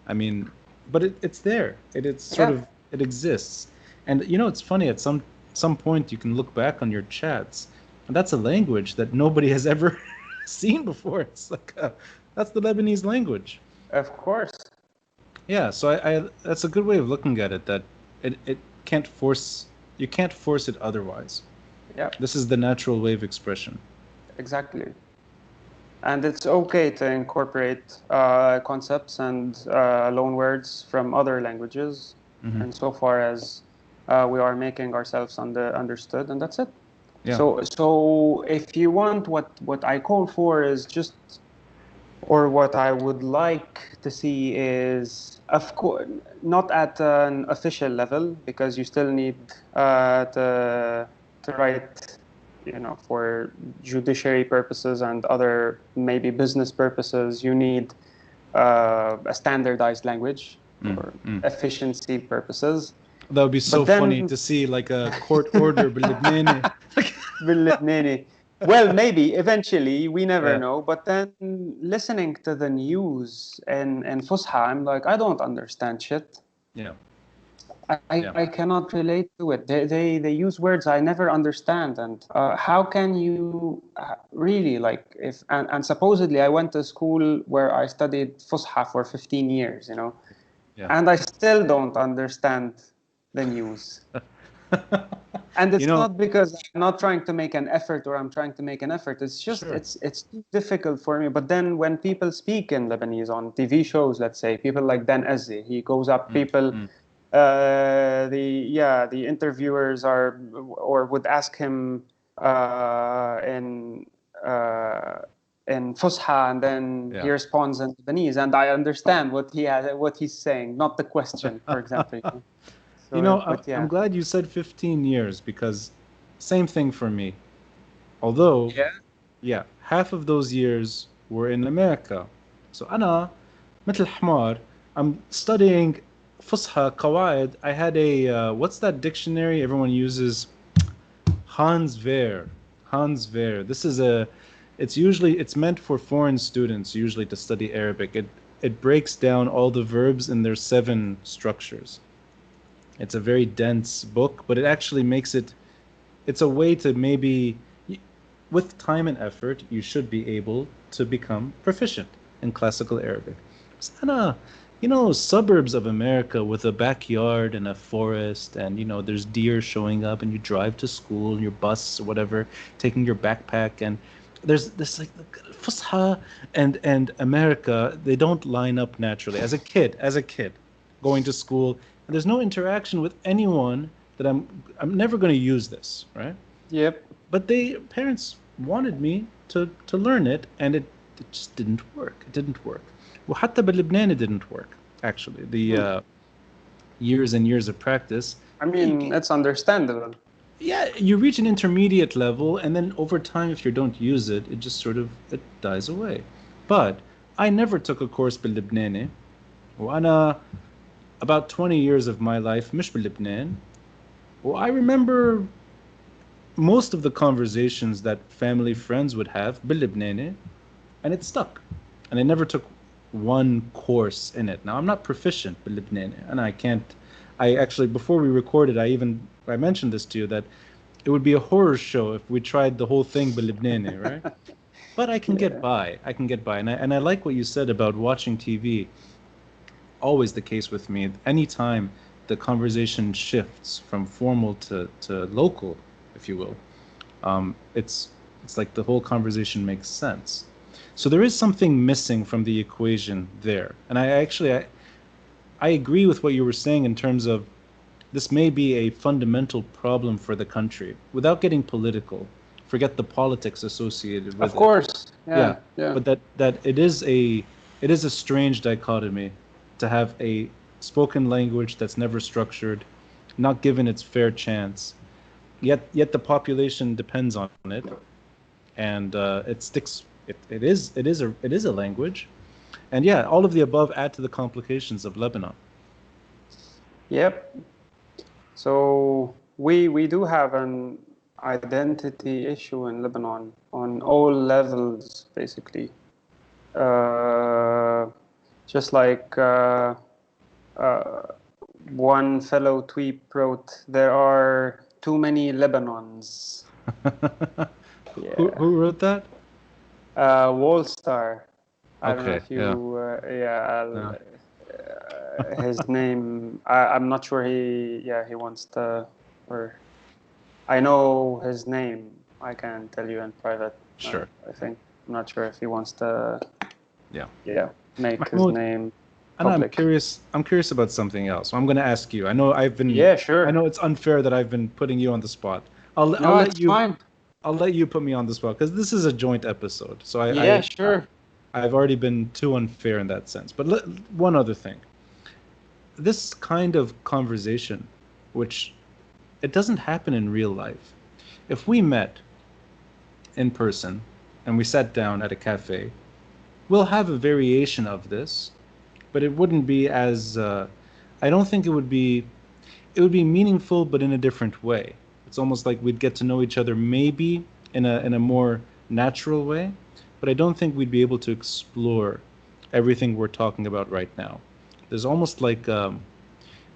I mean, but it's there. It's sort yeah. of it exists, and it's funny. At some point, you can look back on your chats, and that's a language that nobody has ever seen before. It's like that's the Lebanese language. Of course. Yeah, so I that's a good way of looking at it. That it can't force you can't force it otherwise. Yeah, This is the natural way of expression. exactly. And it's okay to incorporate concepts and loan words from other languages, Hmm. and so far as we are making ourselves understood, and that's it. Yeah. So if you want, what I call for is just, or what I would like to see is, of course, not at an official level, because you still need to write, for judiciary purposes and other maybe business purposes. You need a standardized language Mm, for mm. efficiency purposes. That would be so But funny then, to see like a court order باللبناني. باللبناني. Well, maybe eventually, we never Yeah, know. But then listening to the news in Fusha, I'm like, I don't understand shit. yeah, yeah. I cannot relate to it. They use words I never understand. And how can you really, like, if, and supposedly I went to school where I studied Fusha for 15 years, Yeah. and I still don't understand the news. And You it's know, not because I'm not trying to make an effort, or I'm trying to make an effort. It's just sure. it's too difficult for me. But then when people speak in Lebanese on TV shows, let's say people like Dan Ezzi, he goes up. Mm, People, mm. the interviewers are, or would ask him in Fusha, and then he Yeah. responds in Lebanese, and I understand what he's saying, not the question, for example. You So, know, but I'm yeah. glad you said 15 years because same thing for me. Although, Yeah. yeah, half of those years were in America. So أنا مثل حمار. I'm studying فصحى قواعد. I had a what's that dictionary everyone uses? Hans Ver. Hans Ver. This is it's meant for foreign students usually to study Arabic. It breaks down all the verbs in their 7 structures. It's a very dense book, but it actually makes it's a way to maybe, with time and effort, you should be able to become proficient in classical Arabic. Sana, suburbs of America with a backyard and a forest, and there's deer showing up, and you drive to school in your bus or whatever, taking your backpack, and there's this like Fusha and America, they don't line up naturally. As a kid, going to school, and there's no interaction with anyone that I'm never going to use this, right? Yep. But parents wanted me to learn it, and it just didn't work. It didn't work. وحتى باللبنان it didn't work. Actually, the years and years of practice. I mean, it's understandable. Yeah, you reach an intermediate level, and then over time, if you don't use it, it just sort of it dies away. But I never took a course باللبناني. وأنا about 20 years of my life مش بلبنان. Well, I remember most of the conversations that family friends would have باللبناني, and it stuck. And I never took one course in it. Now I'm not proficient باللبناني, and I actually, before we recorded, I mentioned this to you, that it would be a horror show if we tried the whole thing باللبناني, right? But I can get Yeah. by. I can get by. And I like what you said about watching TV. Always the case with me. Anytime the conversation shifts from formal to local, if you will, it's like the whole conversation makes sense. So there is something missing from the equation there. And I agree with what you were saying in terms of this may be a fundamental problem for the country. Without getting political, forget the politics associated with Of it. course. Yeah, Yeah. but that it is a strange dichotomy to have a spoken language that's never structured, not given its fair chance. Yet the population depends on it, and it sticks. It is a language, and yeah, all of the above add to the complications of Lebanon. Yep. So we do have an identity issue in Lebanon on all levels, basically. Uh, just like one fellow tweet wrote, there are too many Lebanons. Yeah. Who wrote that? Wallstar. I don't know Okay, if yeah. you, No. his name, I'm not sure he wants to, or I know his name. I can tell you in private. Sure. I think, I'm not sure if he wants to, Yeah. make his Mahmoud, name and I'm public. curious about something else. I'm going to ask you. I know Yeah, sure. I know it's unfair that I've been putting you on the spot. I'll No, let it's you fine. I'll let you put me on the spot because this is a joint episode. So Yeah, sure. I've already been too unfair in that sense. But one other thing. This kind of conversation, which it doesn't happen in real life. If we met in person and we sat down at a cafe, we'll have a variation of this, but it wouldn't be as I don't think it would be meaningful but in a different way. It's almost like we'd get to know each other maybe in a more natural way, but I don't think we'd be able to explore everything we're talking about right now. There's almost like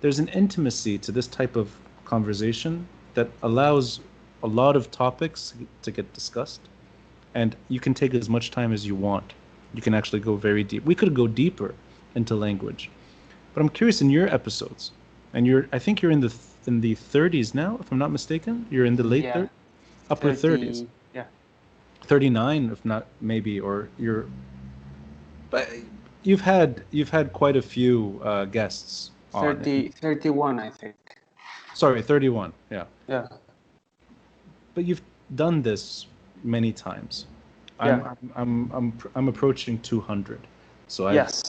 there's an intimacy to this type of conversation that allows a lot of topics to get discussed, and you can take as much time as you want. You can actually go very deep. We could go deeper into language, but I'm curious in your episodes, and I think you're in the 30s now, if I'm not mistaken. You're in the late Yeah, upper 30s, 30. Yeah, 39, if not maybe, or you're. But you've had quite a few guests on. 30, 31, I think. Sorry, 31. Yeah. Yeah, But you've done this many times. yeah. I'm approaching 200. So Yes.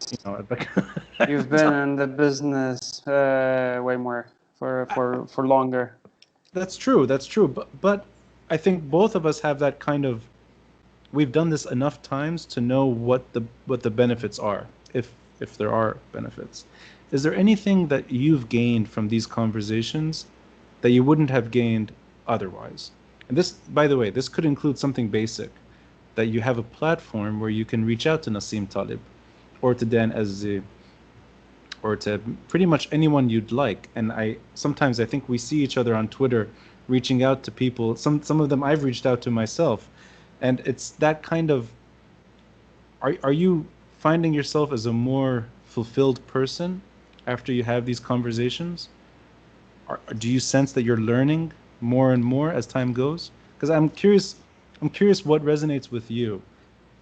You've been in the business way more for longer. That's true. That's true. But I think both of us have that kind of we've done this enough times to know what the benefits are, if there are benefits. Is there anything that you've gained from these conversations that you wouldn't have gained otherwise? And this, by the way, this could include something basic, that you have a platform where you can reach out to Nassim Talib or to Dan Azzi or to pretty much anyone you'd like. And sometimes I think we see each other on Twitter reaching out to people. Some of them I've reached out to myself. And it's that kind of are you finding yourself as a more fulfilled person after you have these conversations? Do you sense that you're learning more and more as time goes? Because I'm curious what resonates with you,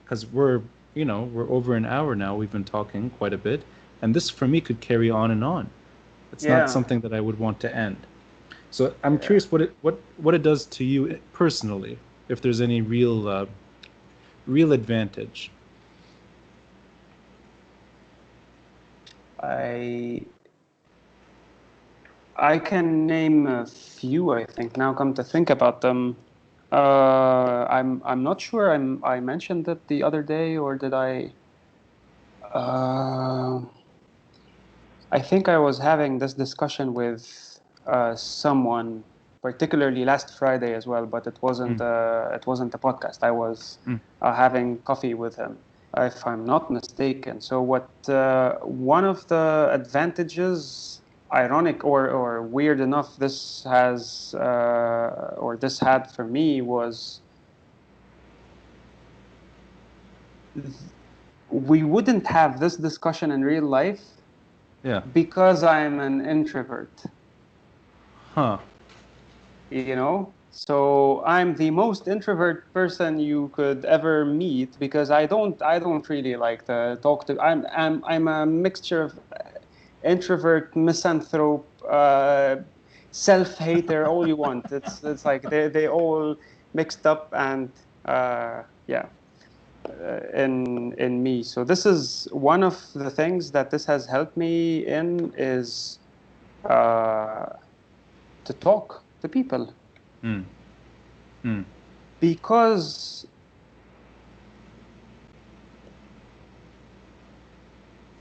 because we're over an hour now. We've been talking quite a bit, and this for me could carry on and on. It's not something that I would want to end. So I'm curious what it does to you personally, if there's any real advantage. I can name a few, I think. Now come to think about them. I'm not sure I mentioned it the other day, or did I? I think I was having this discussion with someone, particularly last Friday as well, but it wasn't a podcast. I was having coffee with him, if I'm not mistaken. So one of the advantages, ironic or weird enough, this had for me was we wouldn't have this discussion in real life. Yeah. Because I'm an introvert. Huh. So I'm the most introvert person you could ever meet, because I don't really like to talk to. I'm a mixture of introvert, misanthrope, self-hater, all you want. It's like they all mixed up, and in me. So this is one of the things that this has helped me in, is to talk to people. Because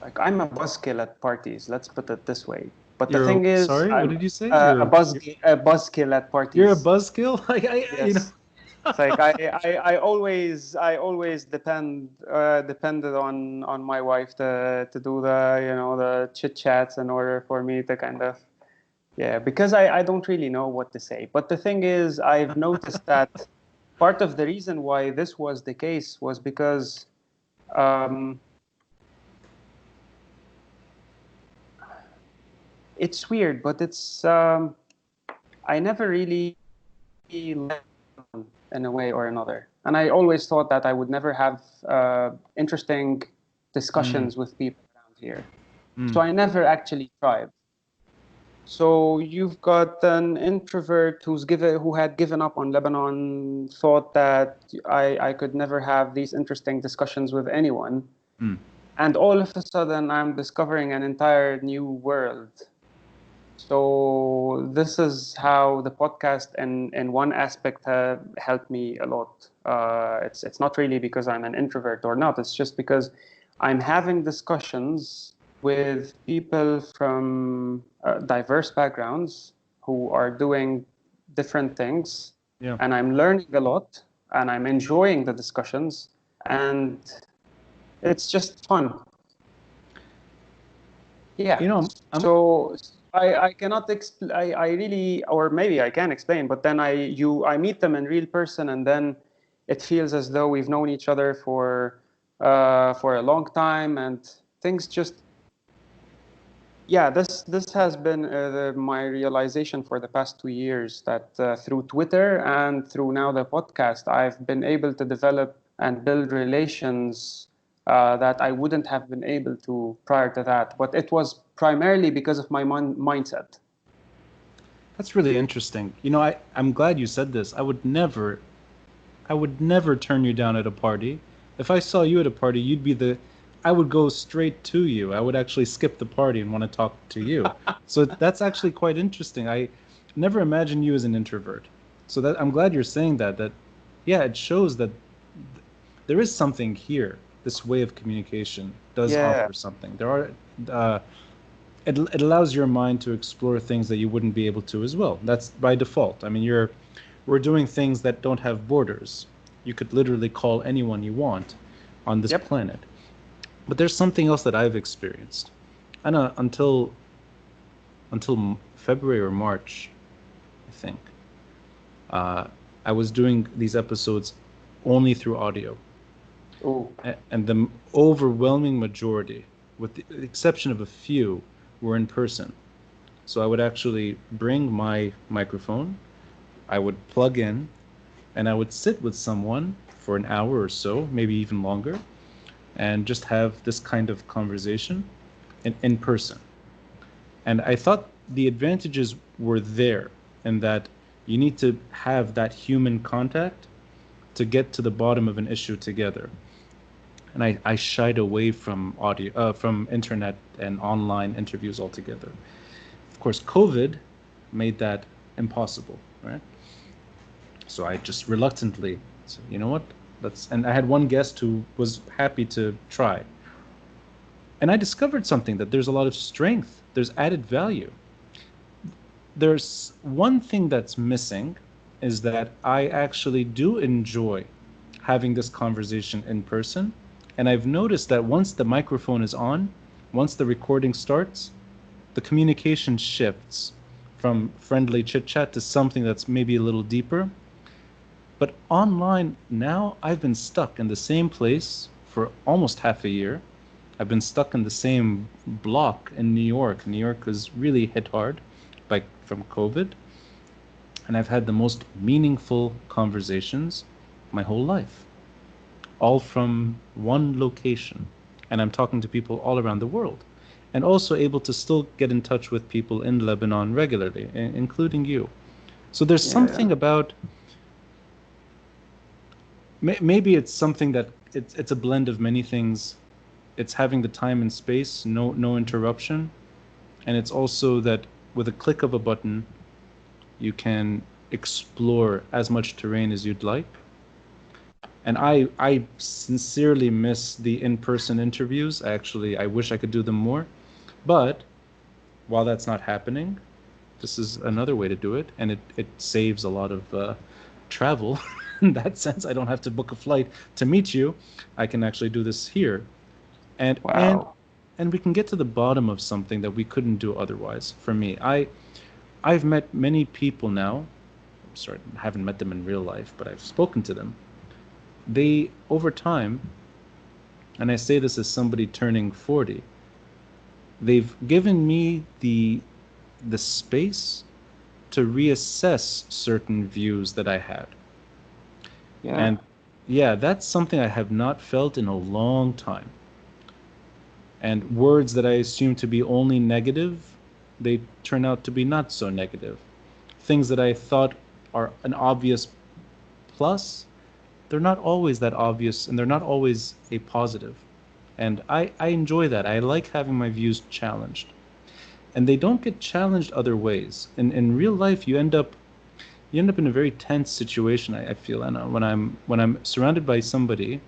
like I'm a buzzkill at parties, let's put it this way. But the thing is, sorry, what did you say? A buzzkill at parties. You're a buzzkill? Yes. It's like I always depended on my wife to do the chit chats in order for me to kind of because I don't really know what to say. But the thing is, I've noticed that part of the reason why this was the case was because it's weird, but it's I never really in a way or another. And I always thought that I would never have interesting discussions with people around here. So I never actually tried. So you've got an introvert who had given up on Lebanon, thought that I could never have these interesting discussions with anyone. Hmm. And all of a sudden, I'm discovering an entire new world. So this is how the podcast, in one aspect, have helped me a lot. It's not really because I'm an introvert or not. It's just because I'm having discussions with people from diverse backgrounds who are doing different things, Yeah. and I'm learning a lot, and I'm enjoying the discussions, and it's just fun. Yeah. You know, I'm So I cannot I really, or maybe I can explain, but then I meet them in real person, and then it feels as though we've known each other for a long time, and things just, yeah, this has been my realization for the past 2 years, that through Twitter and through now the podcast, I've been able to develop and build relations that I wouldn't have been able to prior to that. But it was primarily because of my mindset. That's really interesting. You know, I'm glad you said this. I would never turn you down at a party. If I saw you at a party, I would go straight to you. I would actually skip the party and want to talk to you. So that's actually quite interesting. I never imagined you as an introvert. So that I'm glad you're saying that, yeah, it shows that there is something here. This way of communication does Yeah, offer something. Uh, it allows your mind to explore things that you wouldn't be able to as well. That's by default. I mean, we're doing things that don't have borders. You could literally call anyone you want on this yep. planet. But there's something else that I've experienced. I know until February or March, I think. Uh, I was doing these episodes only through audio, Oh, and the overwhelming majority, with the exception of a few, were in person. So I would actually bring my microphone, I would plug in, and I would sit with someone for an hour or so, maybe even longer, and just have this kind of conversation in person. And I thought the advantages were there, in that you need to have that human contact to get to the bottom of an issue together. And I shied away from from internet and online interviews altogether. Of course, COVID made that impossible, right? So I just reluctantly said, you know what? And I had one guest who was happy to try. And I discovered something, that there's a lot of strength, there's added value. There's one thing that's missing, is that I actually do enjoy having this conversation in person. And I've noticed that once the microphone is on, once the recording starts, the communication shifts from friendly chit chat to something that's maybe a little deeper. But online now, I've been stuck in the same place for almost half a year. I've been stuck in the same block in New York. New York was really hit hard from COVID. And I've had the most meaningful conversations my whole life, all from one location. And I'm talking to people all around the world, and also able to still get in touch with people in Lebanon regularly, including you. So there's yeah, something about, maybe it's something that it's a blend of many things. It's having the time and space, no interruption, and it's also that with a click of a button, you can explore as much terrain as you'd like. And I sincerely miss the in-person interviews. Actually, I wish I could do them more. But while that's not happening, this is another way to do it, and it saves a lot of travel. In that sense, I don't have to book a flight to meet you. I can actually do this here, and and wow. and we can get to the bottom of something that we couldn't do otherwise. For me, I've met many people now. I'm sorry, I haven't met them in real life, but I've spoken to them. They, over time, and I say this as somebody turning 40, they've given me the space to reassess certain views that I had. Yeah, And yeah, that's something I have not felt in a long time. And words that I assumed to be only negative, they turn out to be not so negative. Things that I thought are an obvious plus, they're not always that obvious, and they're not always a positive. And I enjoy that. I like having my views challenged. And they don't get challenged other ways. In real life, you end up in a very tense situation. I feel, Anna, when I'm surrounded by somebody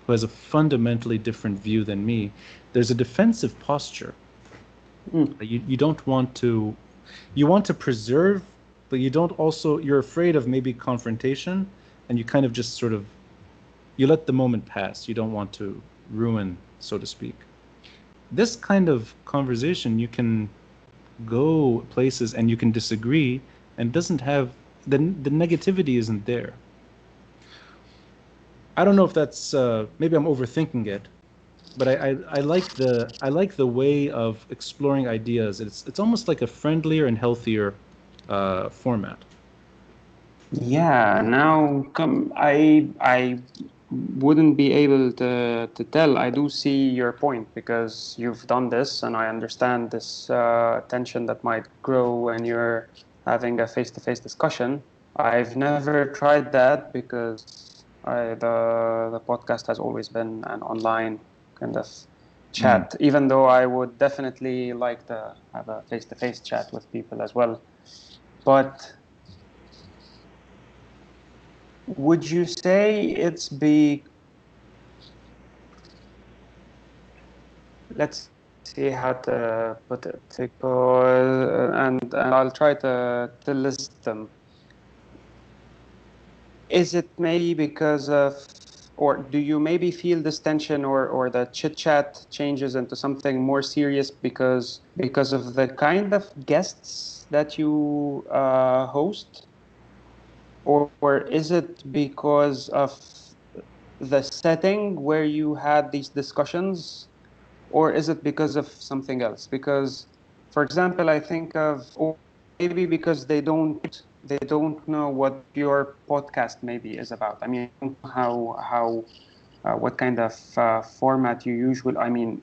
who has a fundamentally different view than me. There's a defensive posture. You don't want to, you want to preserve, but you don't also, you're afraid of maybe confrontation, and you kind of just sort of, you let the moment pass. You don't want to ruin, so to speak. This kind of conversation, you can go places and you can disagree, and doesn't have the negativity isn't there. I don't know if that's maybe I'm overthinking it, but I like the way of exploring ideas. It's almost like a friendlier and healthier format. Yeah, now come I wouldn't be able to tell. I do see your point because you've done this, and I understand this tension that might grow when you're having a face-to-face discussion. I've never tried that because the podcast has always been an online kind of chat, even though I would definitely like to have a face-to-face chat with people as well. But would you say it's let's see how to put it, because, and I'll try to list them. Is it maybe because of, or do you maybe feel this tension, or the chit chat changes into something more serious because of the kind of guests that you host? Or is it because of the setting where you had these discussions, or is it because of something else? Because, for example, I think of, or maybe because they don't know what your podcast maybe is about. I mean, I don't know how what kind of format you usually. I mean,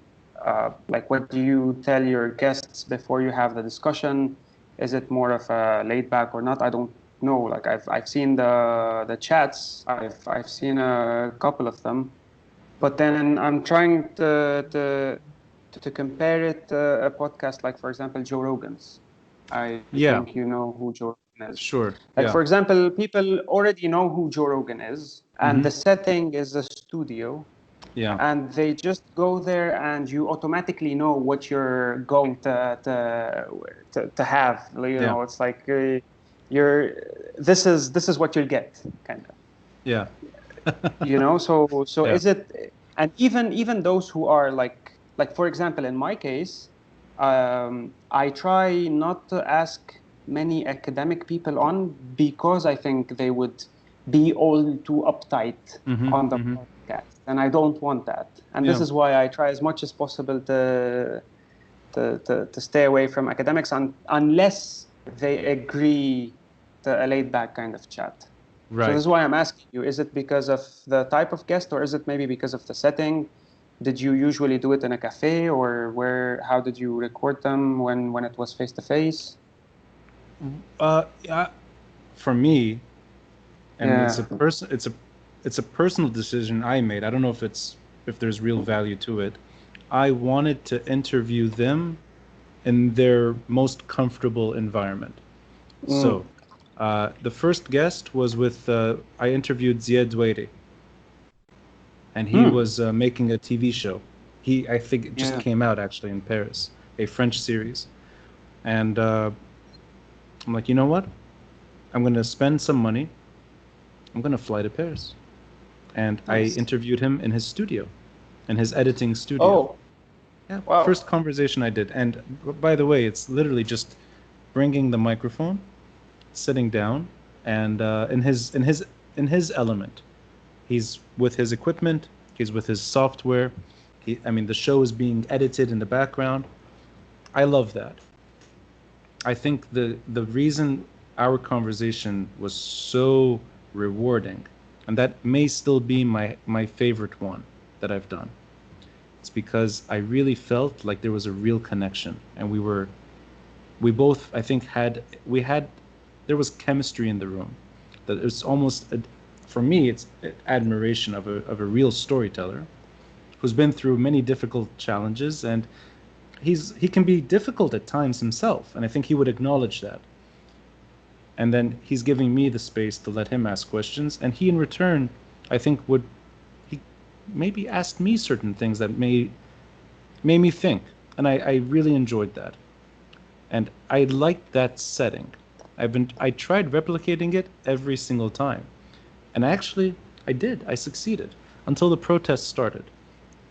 like, what do you tell your guests before you have the discussion? Is it more of a laid back or not? I don't know. Like, I've seen the chats. I've seen a couple of them, but then I'm trying to compare it to a podcast like, for example, Joe Rogan's. I Yeah, think you know who Joe Rogan is. sure. Like, Yeah. for example, people already know who Joe Rogan is, and Mm-hmm. the setting is a studio, Yeah. and they just go there, and you automatically know what you're going to have. You Yeah. know, it's like you're this is what you'll get, kind of. Yeah. So Yeah. is it, and even those who are like, for example, in my case, I try not to ask many academic people on, because I think they would be all too uptight Mm-hmm. on the Mm-hmm. podcast, and I don't want that. And this Yeah. is why I try as much as possible to stay away from academics, unless they agree to a laid back kind of chat. So this Right. is why I'm asking you, is it because of the type of guest, or is it maybe because of the setting? Did you usually do it in a cafe, or how did you record them when it was face to face? Yeah, for me, and Yeah. it's a personal decision I made. I don't know if there's real value to it. I wanted to interview them in their most comfortable environment. So, Mm. the first guest was with I interviewed Ziad Douairi, and he Mm. was making a TV show. I think it just Yeah. came out actually in Paris, a French series. And I'm like, you know what? I'm going to spend some money. I'm going to fly to Paris. And I Nice. interviewed him in his studio, in his editing studio. Oh, Yeah, wow. first conversation I did. And by the way, it's literally just bringing the microphone, sitting down, and in his element. He's with his equipment. He's with his software. I mean, the show is being edited in the background. I love that. I think the reason our conversation was so rewarding, and that may still be my favorite one that I've done. It's because I really felt like there was a real connection, and we both, I think, there was chemistry in the room. That it's almost, for me, it's admiration of a real storyteller who's been through many difficult challenges, and he can be difficult at times himself, and I think he would acknowledge that. And then he's giving me the space to let him ask questions, and he in return, I think, he maybe asked me certain things that made me think, and I really enjoyed that. And I liked that setting. I tried replicating it every single time. And I succeeded until the protests started.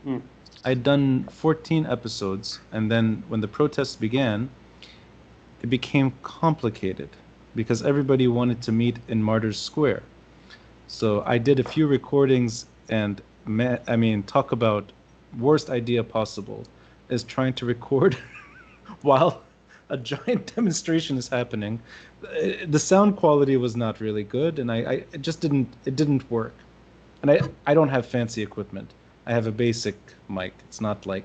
Mm. I'd done 14 episodes, and then when the protests began, it became complicated because everybody wanted to meet in Martyrs Square. So I did a few recordings, and talk about worst idea possible is trying to record while a giant demonstration is happening. The sound quality was not really good, and I it didn't work. And I don't have fancy equipment. I have a basic mic. It's not like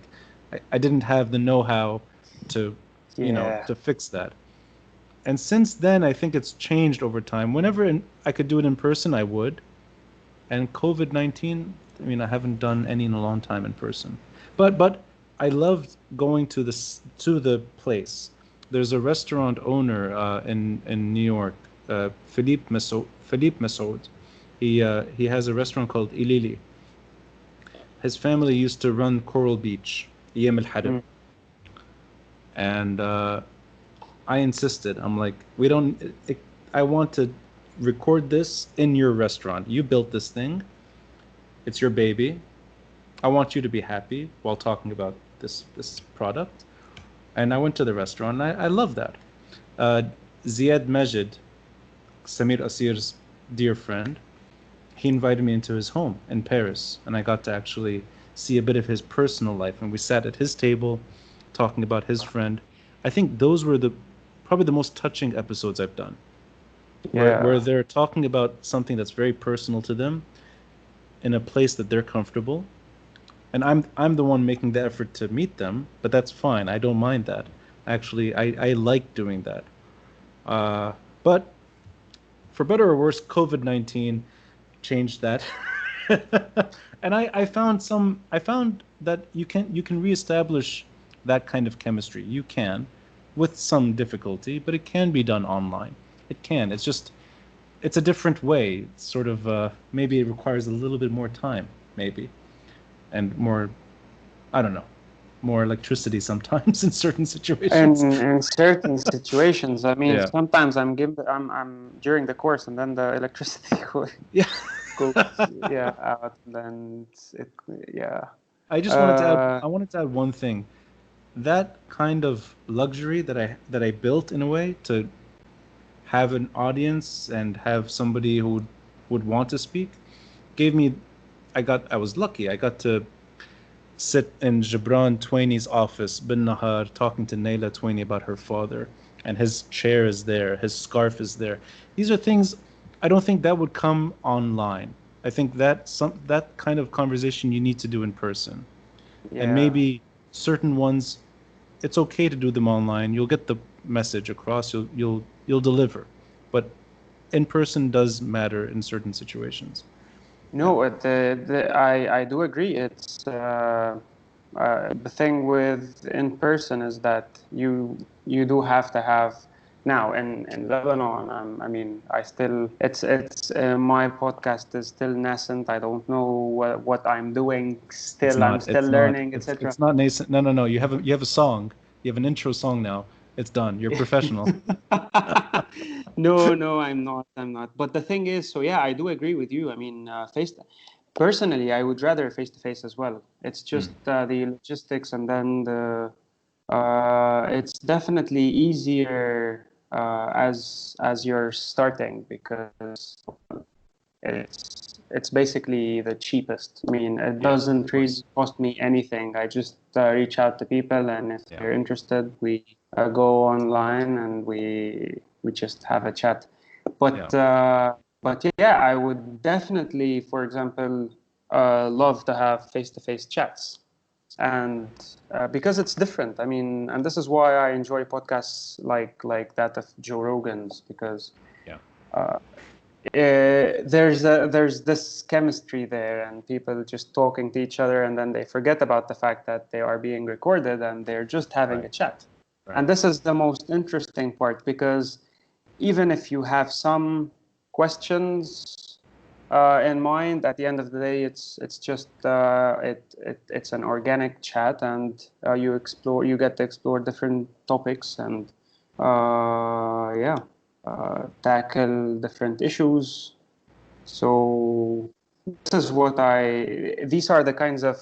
I didn't have the know-how to to fix that. And since then, I think it's changed over time. Whenever I could do it in person, I would. And COVID-19, I haven't done any in a long time in person. But I loved going to the place. There's a restaurant owner in New York, Philippe Massoud. He has a restaurant called Ilili. His family used to run Coral Beach, Yem al Harib. And I insisted. I'm like, I want to record this in your restaurant. You built this thing. It's your baby. I want you to be happy while talking about this product. And I went to the restaurant, and I love that. Ziad Majid, Samir Asir's dear friend, he invited me into his home in Paris, and I got to actually see a bit of his personal life. And we sat at his table talking about his friend. I think those were probably the most touching episodes I've done. Where they're talking about something that's very personal to them in a place that they're comfortable. And I'm the one making the effort to meet them, but that's fine. I don't mind that. Actually, I like doing that. But for better or worse, COVID-19 changed that. And I found that you can reestablish that kind of chemistry. You can, with some difficulty, but it can be done online. It can. It's a different way. It's sort of maybe it requires a little bit more time, maybe, and more, I don't know, more electricity sometimes in certain situations. And in certain situations, Yeah. sometimes I'm during the course, and then the electricity goes Yeah. out. Then I just wanted to add one thing. That kind of luxury that I built in a way to have an audience and have somebody who would want to speak gave me. I was lucky. I got to sit in Gibran Twainey's office, bin Nahar, talking to Naila Twainey about her father, and his chair is there, his scarf is there. These are things I don't think that would come online. I think that kind of conversation you need to do in person. And maybe certain ones, it's okay to do them online. You'll get the message across. You'll deliver, but in person does matter in certain situations. No, I do agree. It's the thing with in person is that you do have to have now in Lebanon. I still it's my podcast is still nascent. I don't know what I'm doing. I'm still learning, etc. It's not nascent. No. You have a song. You have an intro song now. It's done. You're professional. No, I'm not. But the thing is, I do agree with you. Personally, I would rather face to face as well. It's just the logistics, and then it's definitely easier as you're starting, because it's basically the cheapest. It doesn't really cost me anything. I just reach out to people, and if they're interested, we go online and we just have a chat. But I would definitely, for example, love to have face-to-face chats. and because it's different. I mean, and this is why I enjoy podcasts like that of Joe Rogan's, because Yeah. there's this chemistry there, and people just talking to each other, and then they forget about the fact that they are being recorded and they're just having a chat. Right. And this is the most interesting part, because even if you have some questions in mind, at the end of the day, it's just it's an organic chat, and you get to explore different topics, and tackle different issues. So these are the kinds of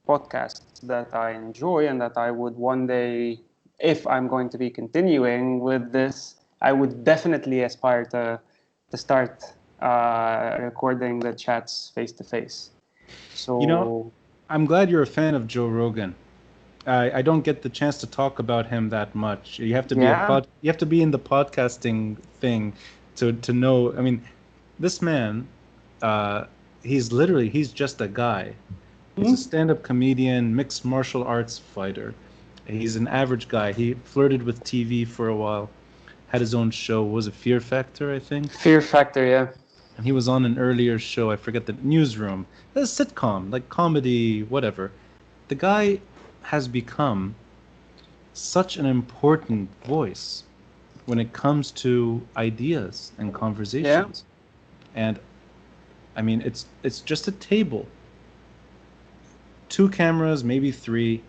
podcasts that I enjoy, and that I would one day, if I'm going to be continuing with this, I would definitely aspire to start recording the chats face to face. So I'm glad you're a fan of Joe Rogan. I don't get the chance to talk about him that much. You have to be yeah, you have to be in the podcasting thing to know. I mean, this man, uh, he's just a guy. He's a stand-up comedian, mixed martial arts fighter. He's an average guy. He flirted with TV for a while, had his own show. Was it Fear Factor, I think? Fear Factor, yeah. And he was on an earlier show. I forget the Newsroom. A sitcom, like comedy, whatever. The guy has become such an important voice when it comes to ideas and conversations. And I mean, it's just a table, two cameras, maybe three,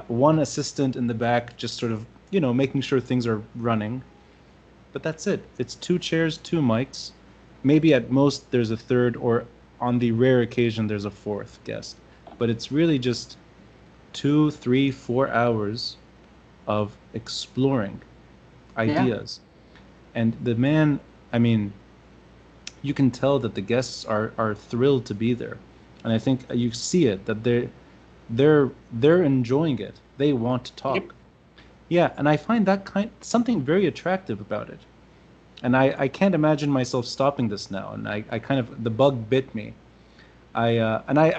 one assistant in the back, just sort of, making sure things are running. But that's it. It's two chairs, two mics. Maybe at most there's a third, or on the rare occasion there's a fourth guest. But it's really just 2, 3, 4 hours of exploring ideas. And the man, I mean, you can tell that the guests are thrilled to be there. And I think you see it, that they're enjoying it. They want to talk. Yep. Yeah, and I find that something very attractive about it. And I can't imagine myself stopping this now. And I kind of, the bug bit me. I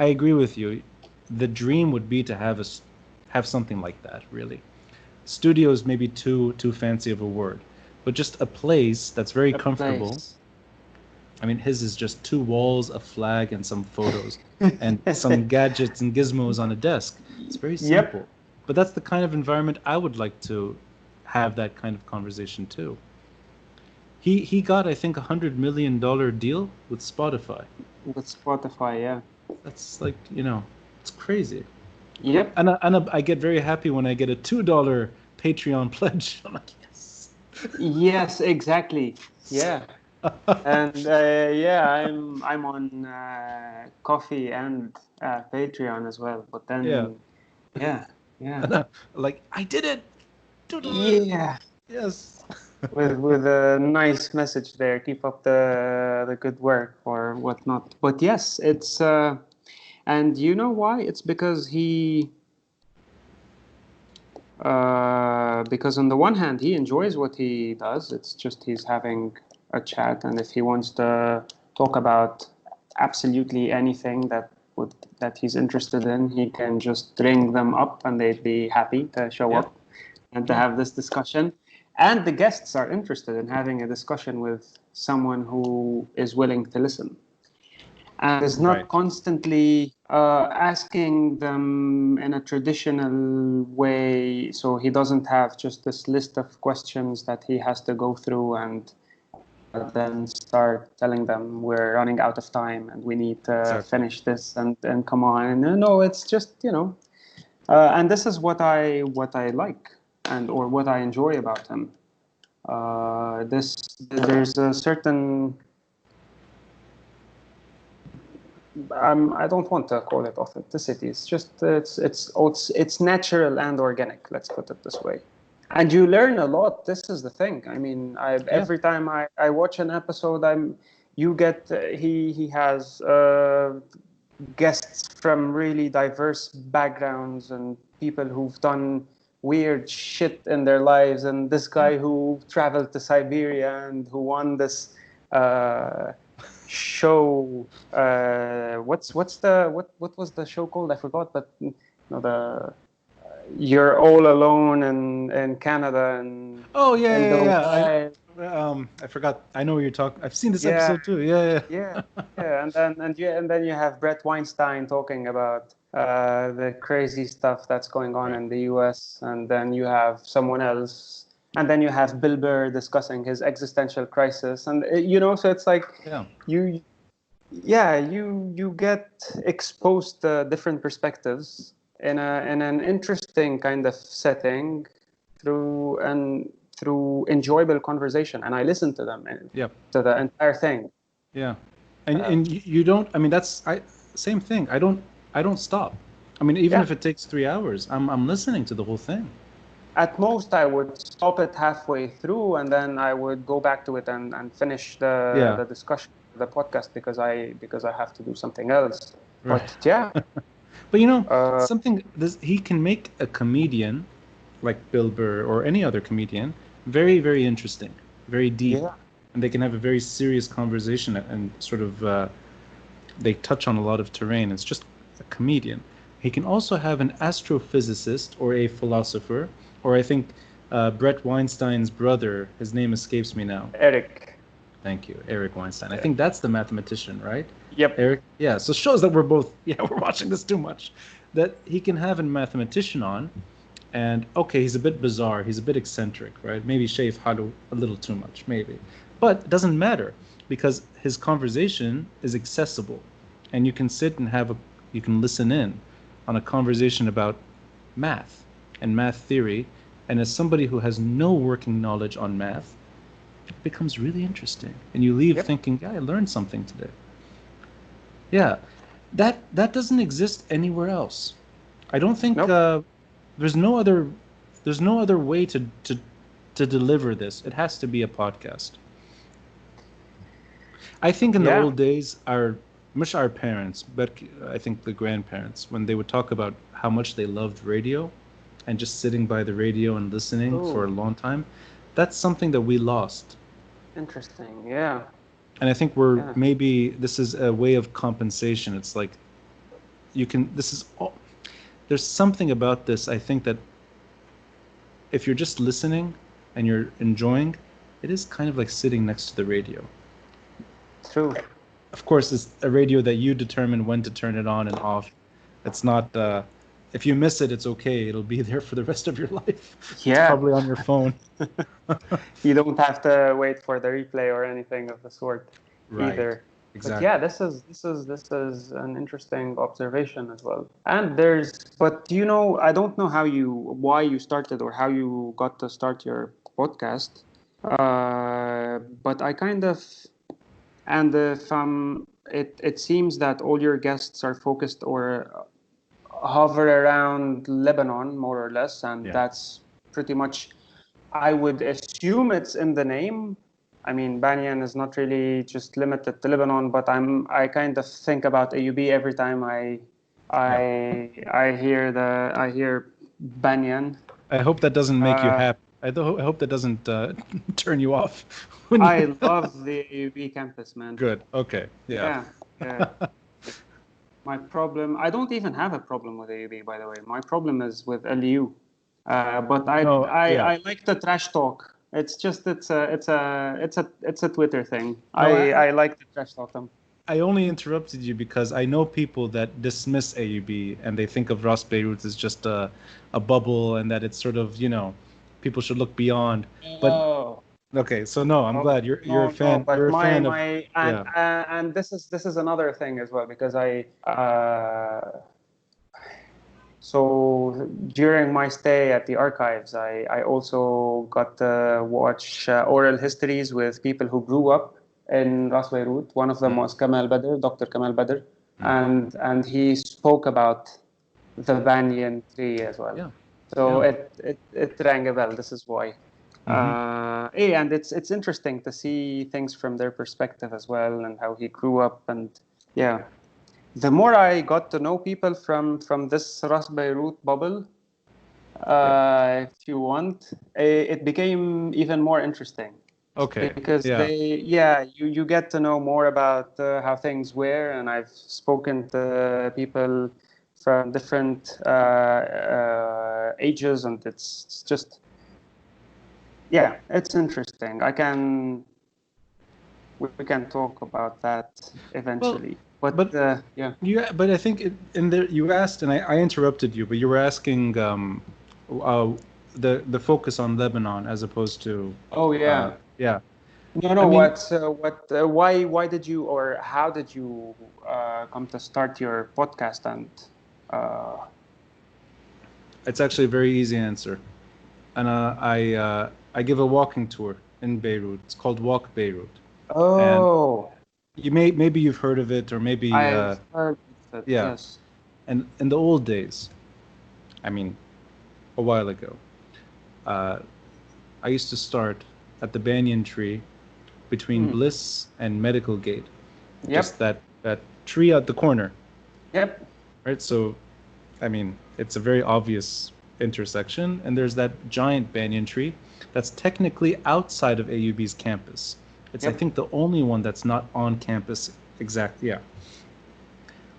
agree with you. The dream would be to have something like that, really. Studio is maybe too fancy of a word, but just a place that's very comfortable. I mean, his is just 2 walls, a flag, and some photos, and some gadgets and gizmos on a desk. It's very simple. Yep. But that's the kind of environment I would like to have, that kind of conversation too. He got, I think, $100 million deal with Spotify. With Spotify, yeah. That's like, it's crazy. Yep. And I get very happy when I get a $2 Patreon pledge. I'm like, yes. Yes, exactly. Yeah. And I'm on Coffee and Patreon as well. But then, yeah. Like, I did it. Yeah. Yes. with a nice message there. Keep up the good work or whatnot. But yes, it's and you know why? It's because because on the one hand he enjoys what he does. It's just he's having a chat, and if he wants to talk about absolutely anything that he's interested in, he can just ring them up and they'd be happy to show up and to have this discussion. And the guests are interested in having a discussion with someone who is willing to listen and is not constantly asking them in a traditional way. So he doesn't have just this list of questions that he has to go through and then start telling them we're running out of time and we need to finish this and come on. And no, it's just, and this is what I like or what I enjoy about him. There's a certain I don't want to call it authenticity. It's just it's natural and organic. Let's put it this way. And you learn a lot. This is the thing. I mean, every time I watch an episode, he has guests from really diverse backgrounds and people who've done weird shit in their lives, and this guy who traveled to Siberia and who won this show. What was the show called? I forgot, but know, the you're all alone in Canada and Oh yeah, in yeah, the yeah. wild. I forgot. I know what you're talking. I've seen this Yeah, episode too. Yeah, yeah, yeah. yeah. And then you have Brett Weinstein talking about the crazy stuff that's going on in the U.S. And then you have someone else, and then you have Bill Burr discussing his existential crisis, and so it's like Yeah. you, yeah, you get exposed to different perspectives in an interesting kind of setting through enjoyable conversation, and I listen to them and Yeah. to the entire thing. Yeah. And Uh, and you don't. I mean, that's same thing. I don't stop. I mean, even yeah, if it takes 3 hours, I'm listening to the whole thing. at most I would stop it halfway through, and then I would go back to it and finish Yeah. the discussion, the podcast, because I have to do something else. Right. But yeah, But uh, something this he can make a comedian like Bill Burr or any other comedian very, very interesting, very deep, yeah, and they can have a very serious conversation and sort of they touch on a lot of terrain. It's just a comedian. He can also have an astrophysicist or a philosopher, or I think Brett Weinstein's brother. His name escapes me now. Eric. Thank you, Eric Weinstein. I Yeah. think that's the mathematician, right? Yep. Eric, yeah. So it shows that we're both, yeah, we're watching this too much. That he can have a mathematician on, and okay, he's a bit bizarre, he's a bit eccentric, right? Maybe shave Halu a little too much, maybe. But it doesn't matter because his conversation is accessible, and you can sit and you can listen in on a conversation about math and math theory, and as somebody who has no working knowledge on math, it becomes really interesting, and you leave Yep. thinking, yeah, I learned something today. Yeah, that doesn't exist anywhere else. I don't think Nope. there's no other there's no other way to deliver this. It has to be a podcast. I think in the Yeah. old days, much our parents, but I think the grandparents, when they would talk about how much they loved radio and just sitting by the radio and listening for a Oh, long time, that's something that we lost. interesting. Yeah. And I think Yeah. maybe this is a way of compensation. It's like this is all, there's something about this. I think that if you're just listening and you're enjoying, it is kind of like sitting next to the radio. True. Of course, it's a radio that you determine when to turn it on and off. It's not, if you miss it, it's okay. It'll be there for the rest of your life. It's Yeah. probably on your phone. You don't have to wait for the replay or anything of the sort Right. either. But Exactly. yeah, this is an interesting observation as well. But I don't know why you started or how you got to start your podcast. But I kind of, and it seems that all your guests are focused or hover around Lebanon more or less, and Yeah. that's pretty much. I would assume it's in the name. I mean, Banyan is not really just limited to Lebanon, but I kind of think about AUB every time Yeah. I hear Banyan. I hope that doesn't make you Uh, happy. I hope that doesn't turn you off when you. I love the AUB campus, man. Good. Okay. Yeah. Yeah, yeah. My problem, I don't even have a problem with AUB, by the way. My problem is with LU. But No. Yeah. I like the trash talk. It's just it's a Twitter thing. No. I like to trash talk them. I only interrupted you because I know people that dismiss AUB and they think of Ras Beirut as just a bubble and that it's sort of, people should look beyond. But Oh, okay, so no, I'm glad you're a no. fan. But You're a my fan of, my yeah. and this is another thing as well because so during my stay at the archives, I also got to watch oral histories with people who grew up in Ras Beirut. One of them Mm, was Kamal Badr, Dr. Kamal Badr, mm. and he spoke about the banyan tree as well. Yeah. So Yeah. it rang a bell. This is why. Hmm. And it's interesting to see things from their perspective as well and how he grew up and yeah. The more I got to know people from this Ras Beirut bubble, Yep. if you want, it became even more interesting Okay. because Yeah. you get to know more about how things were, and I've spoken to people different ages, and it's just, yeah, it's interesting. We can talk about that Well, eventually. but Yeah. but I think in there you asked, and I interrupted you, but you were asking the focus on Lebanon as opposed to Oh yeah. yeah. No. I mean, Why did you, or how did you come to start your podcast? And uh, it's actually a very easy answer, and I give a walking tour in Beirut. It's called WalkBeirut, and oh, maybe you've heard of it, or maybe I've heard of it. yeah. Yes. And in the old days, I mean, a while ago, uh, I used to start at the banyan tree between Bliss and Medical Gate. Just Yep. that tree at the corner, Yep. right? So, I mean, it's a very obvious intersection, and there's that giant banyan tree that's technically outside of AUB's campus. It's, I Yep. think, the only one that's not on campus. Exactly. Yeah.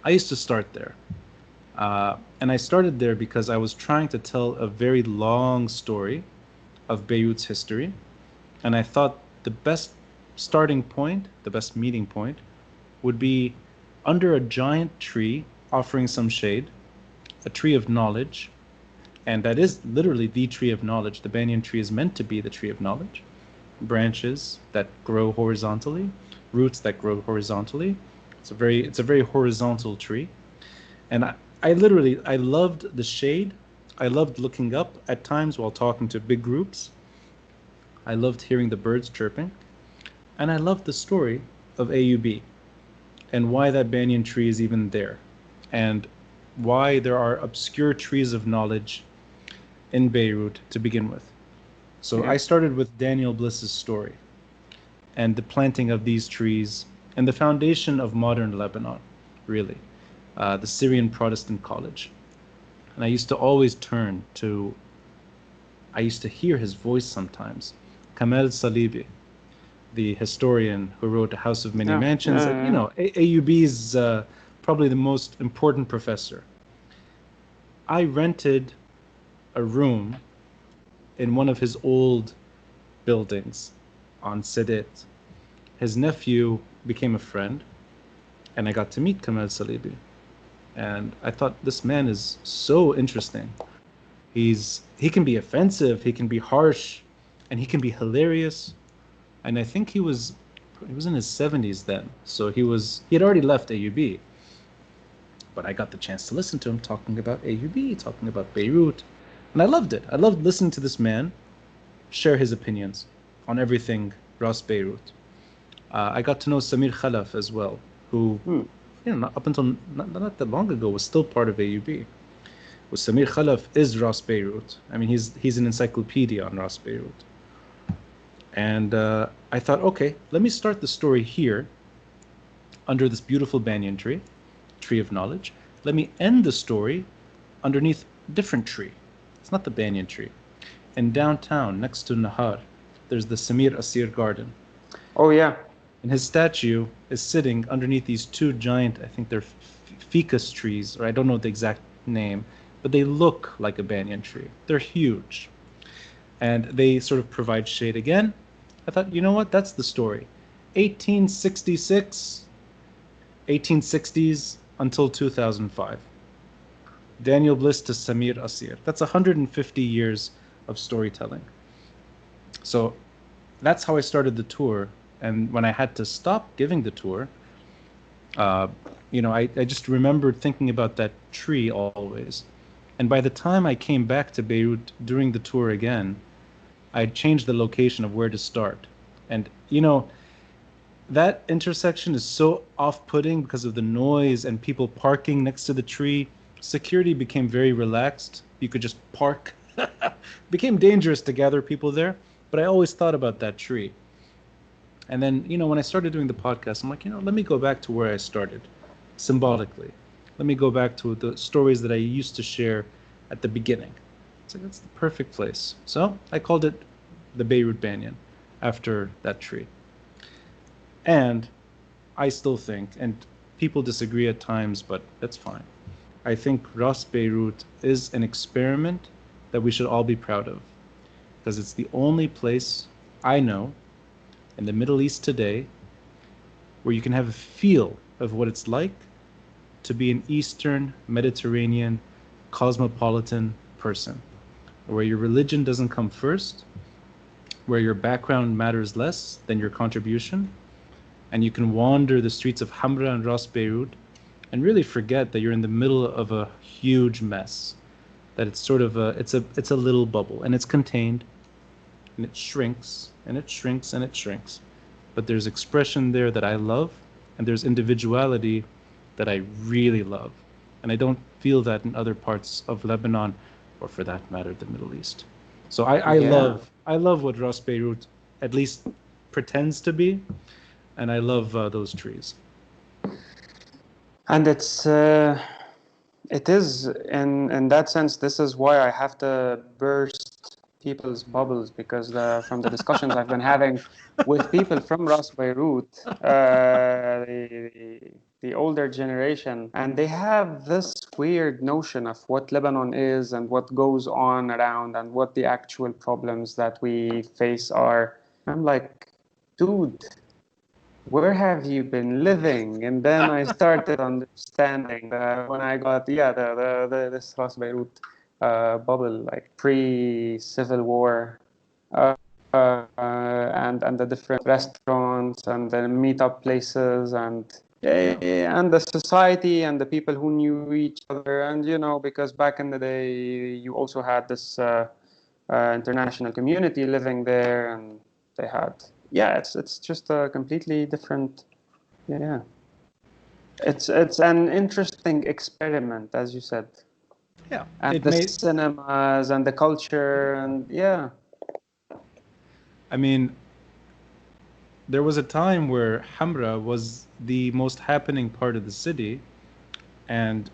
I used to start there. And I started there because I was trying to tell a very long story of Beirut's history. And I thought the best starting point, the best meeting point, would be under a giant tree offering some shade, a tree of knowledge. And that is literally the tree of knowledge. The banyan tree is meant to be the tree of knowledge. Branches that grow horizontally, roots that grow horizontally. It's a very horizontal tree. And I loved the shade. I loved looking up at times while talking to big groups. I loved hearing the birds chirping. And I loved the story of AUB and why that banyan tree is even there, and why there are obscure trees of knowledge in Beirut to begin with. So I Yep. started with Daniel Bliss's story and the planting of these trees and the foundation of modern Lebanon, really, the Syrian Protestant College. And I used to always turn to, I used to hear his voice sometimes, Kamel Salibi, the historian who wrote A House of Many Yeah. Mansions. And, you know, AUB's probably the most important professor. I rented a room in one of his old buildings on Sedet. His nephew became a friend, and I got to meet Kamel Salibi. And I thought, this man is so interesting. He can be offensive, he can be harsh, and he can be hilarious. And I think he was in his 70s then, so he had already left AUB. But I got the chance to listen to him talking about AUB, talking about Beirut, and I loved it. I loved listening to this man share his opinions on everything Ras Beirut. I got to know Samir Khalaf as well, who, up until not that long ago, was still part of AUB. Well, Samir Khalaf is Ras Beirut. I mean, he's an encyclopedia on Ras Beirut. And I thought, okay, let me start the story here under this beautiful banyan tree, tree of knowledge. Let me end the story underneath a different tree. It's not the banyan tree. And downtown, next to Nahar, there's the Samir Asir Garden. Oh yeah. And his statue is sitting underneath these two giant, I think they're ficus trees, or I don't know the exact name, but they look like a banyan tree. They're huge. And they sort of provide shade again. I thought, you know what? That's the story. 1866, 1860s until 2005. Daniel Bliss to Samir Asir. That's 150 years of storytelling. So that's how I started the tour. And when I had to stop giving the tour, I just remembered thinking about that tree always. And by the time I came back to Beirut during the tour again, I changed the location of where to start. And, that intersection is so off-putting because of the noise and people parking next to the tree. Security became very relaxed. You could just park. It became dangerous to gather people there. But I always thought about that tree. And then, when I started doing the podcast, I'm like, let me go back to where I started, symbolically. Let me go back to the stories that I used to share at the beginning. It's like, that's the perfect place. So I called it the Beirut Banyan after that tree. And I still think, and people disagree at times, but that's fine. I think Beirut is an experiment that we should all be proud of, because it's the only place I know in the Middle East today where you can have a feel of what it's like to be an Eastern Mediterranean cosmopolitan person, where your religion doesn't come first, where your background matters less than your contribution, and you can wander the streets of Hamra and Ras Beirut and really forget that you're in the middle of a huge mess. That it's sort of a little bubble, and it's contained, and it shrinks and it shrinks and it shrinks. But there's expression there that I love, and there's individuality that I really love. And I don't feel that in other parts of Lebanon, or for that matter, the Middle East. So Yeah. I love what Ras Beirut at least pretends to be, and I love those trees. And it is in that sense. This is why I have to burst people's bubbles, because from the discussions I've been having with people from Ras Beirut, the older generation, and they have this weird notion of what Lebanon is and what goes on around and what the actual problems that we face are. I'm like, dude, where have you been living? And then I started understanding when I got this Ras Beirut bubble, like pre-Civil War, and the different restaurants and the meetup places and the society and the people who knew each other, and because back in the day you also had this international community living there, and they had it's just a completely different. Yeah, it's an interesting experiment, as you said, Yeah, and it the may. cinemas and the culture, and yeah. I mean, there was a time where Hamra was the most happening part of the city, and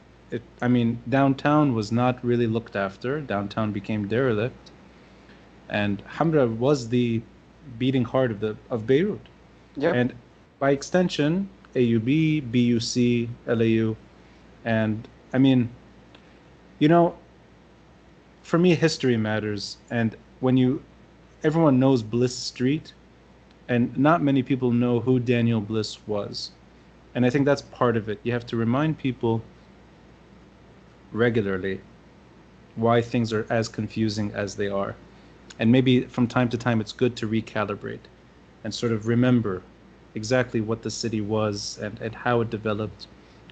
I mean, downtown was not really looked after. Downtown became derelict, and Hamra was the beating heart of Beirut, Yep. and by extension, AUB, BUC, LAU, and I mean, you know, for me, history matters, and when everyone knows Bliss Street, and not many people know who Daniel Bliss was. And I think that's part of it. You have to remind people regularly why things are as confusing as they are. And maybe from time to time, it's good to recalibrate and sort of remember exactly what the city was and how it developed.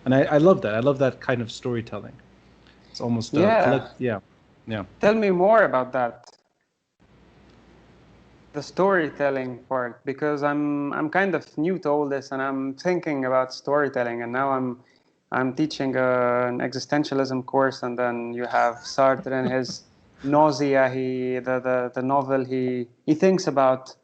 And I love that. I love that kind of storytelling. It's almost Yeah. yeah, yeah. Tell me more about that, the storytelling part, because I'm kind of new to all this, and I'm thinking about storytelling, and now I'm teaching an existentialism course, and then you have Sartre and his nausea. The novel he thinks about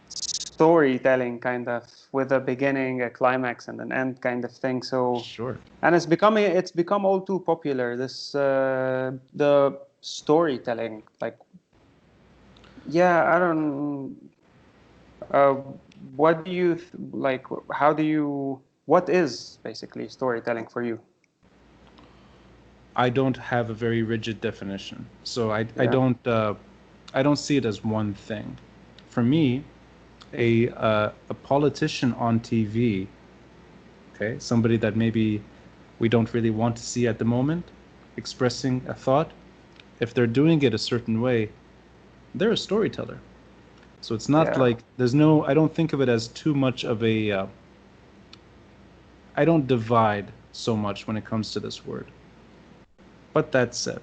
storytelling, kind of, with a beginning, a climax, and an end, kind of thing. So, Sure. and it's become all too popular, this the storytelling, like, yeah, I don't. Uh, what do you like? How do you? What is basically storytelling for you? I don't have a very rigid definition. So Yeah. I don't see it as one thing. For me, a politician on TV, okay, somebody that maybe we don't really want to see at the moment, expressing a thought, if they're doing it a certain way, they're a storyteller. So it's not Yeah. like I don't think of it as too much of a, I don't divide so much when it comes to this word. But that said,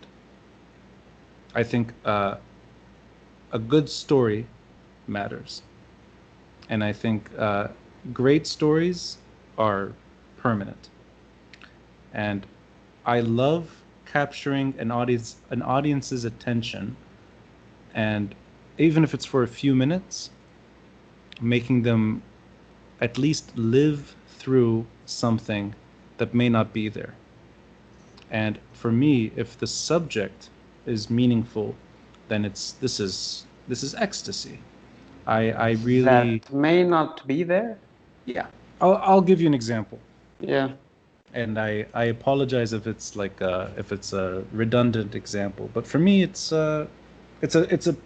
I think a good story matters. And I think great stories are permanent. And I love capturing an audience's attention, and even if it's for a few minutes, making them at least live through something that may not be there. And for me, if the subject is meaningful, then this is ecstasy. I really That may not be there. Yeah. I'll give you an example. Yeah. And I apologize if it's like if it's a redundant example, but for me it's a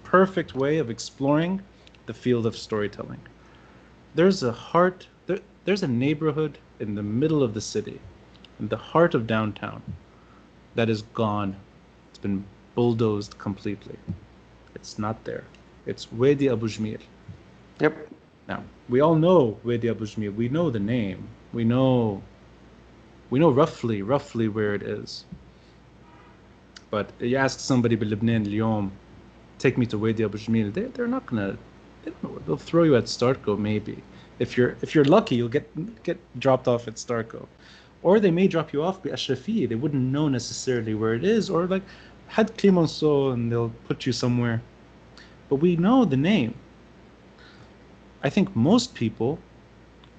perfect way of exploring the field of storytelling. There's a there's a neighborhood in the middle of the city, in the heart of downtown, that is gone. It's been bulldozed completely. It's not there. It's Wadi Abu Jmil. Yep. Now, we all know Wadi Abu Jmil. We know the name. We know roughly where it is. But you ask somebody in Lebanon اليوم, take me to Wadi Abu Jmil, they're not gonna, they don't know. They'll throw you at Starko maybe. If you're lucky, you'll get dropped off at Starko, or they may drop you off by Ashrafi. They wouldn't know necessarily where it is, or like Had Clemenceau, and they'll put you somewhere. But we know the name. I think most people,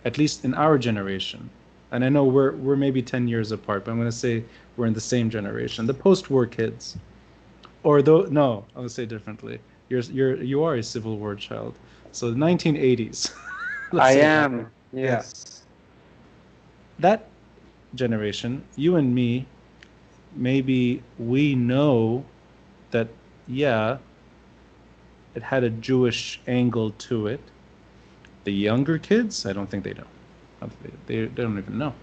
at least in our generation, and I know we're maybe 10 years apart, but I'm going to say we're in the same generation, the post-war kids, or though no, I'll say differently. You are a Civil War child, so the 1980s. I am. Yes. Yeah. That generation, you and me, maybe we know that, yeah, it had a Jewish angle to it. The younger kids, I don't think they know. They don't even know.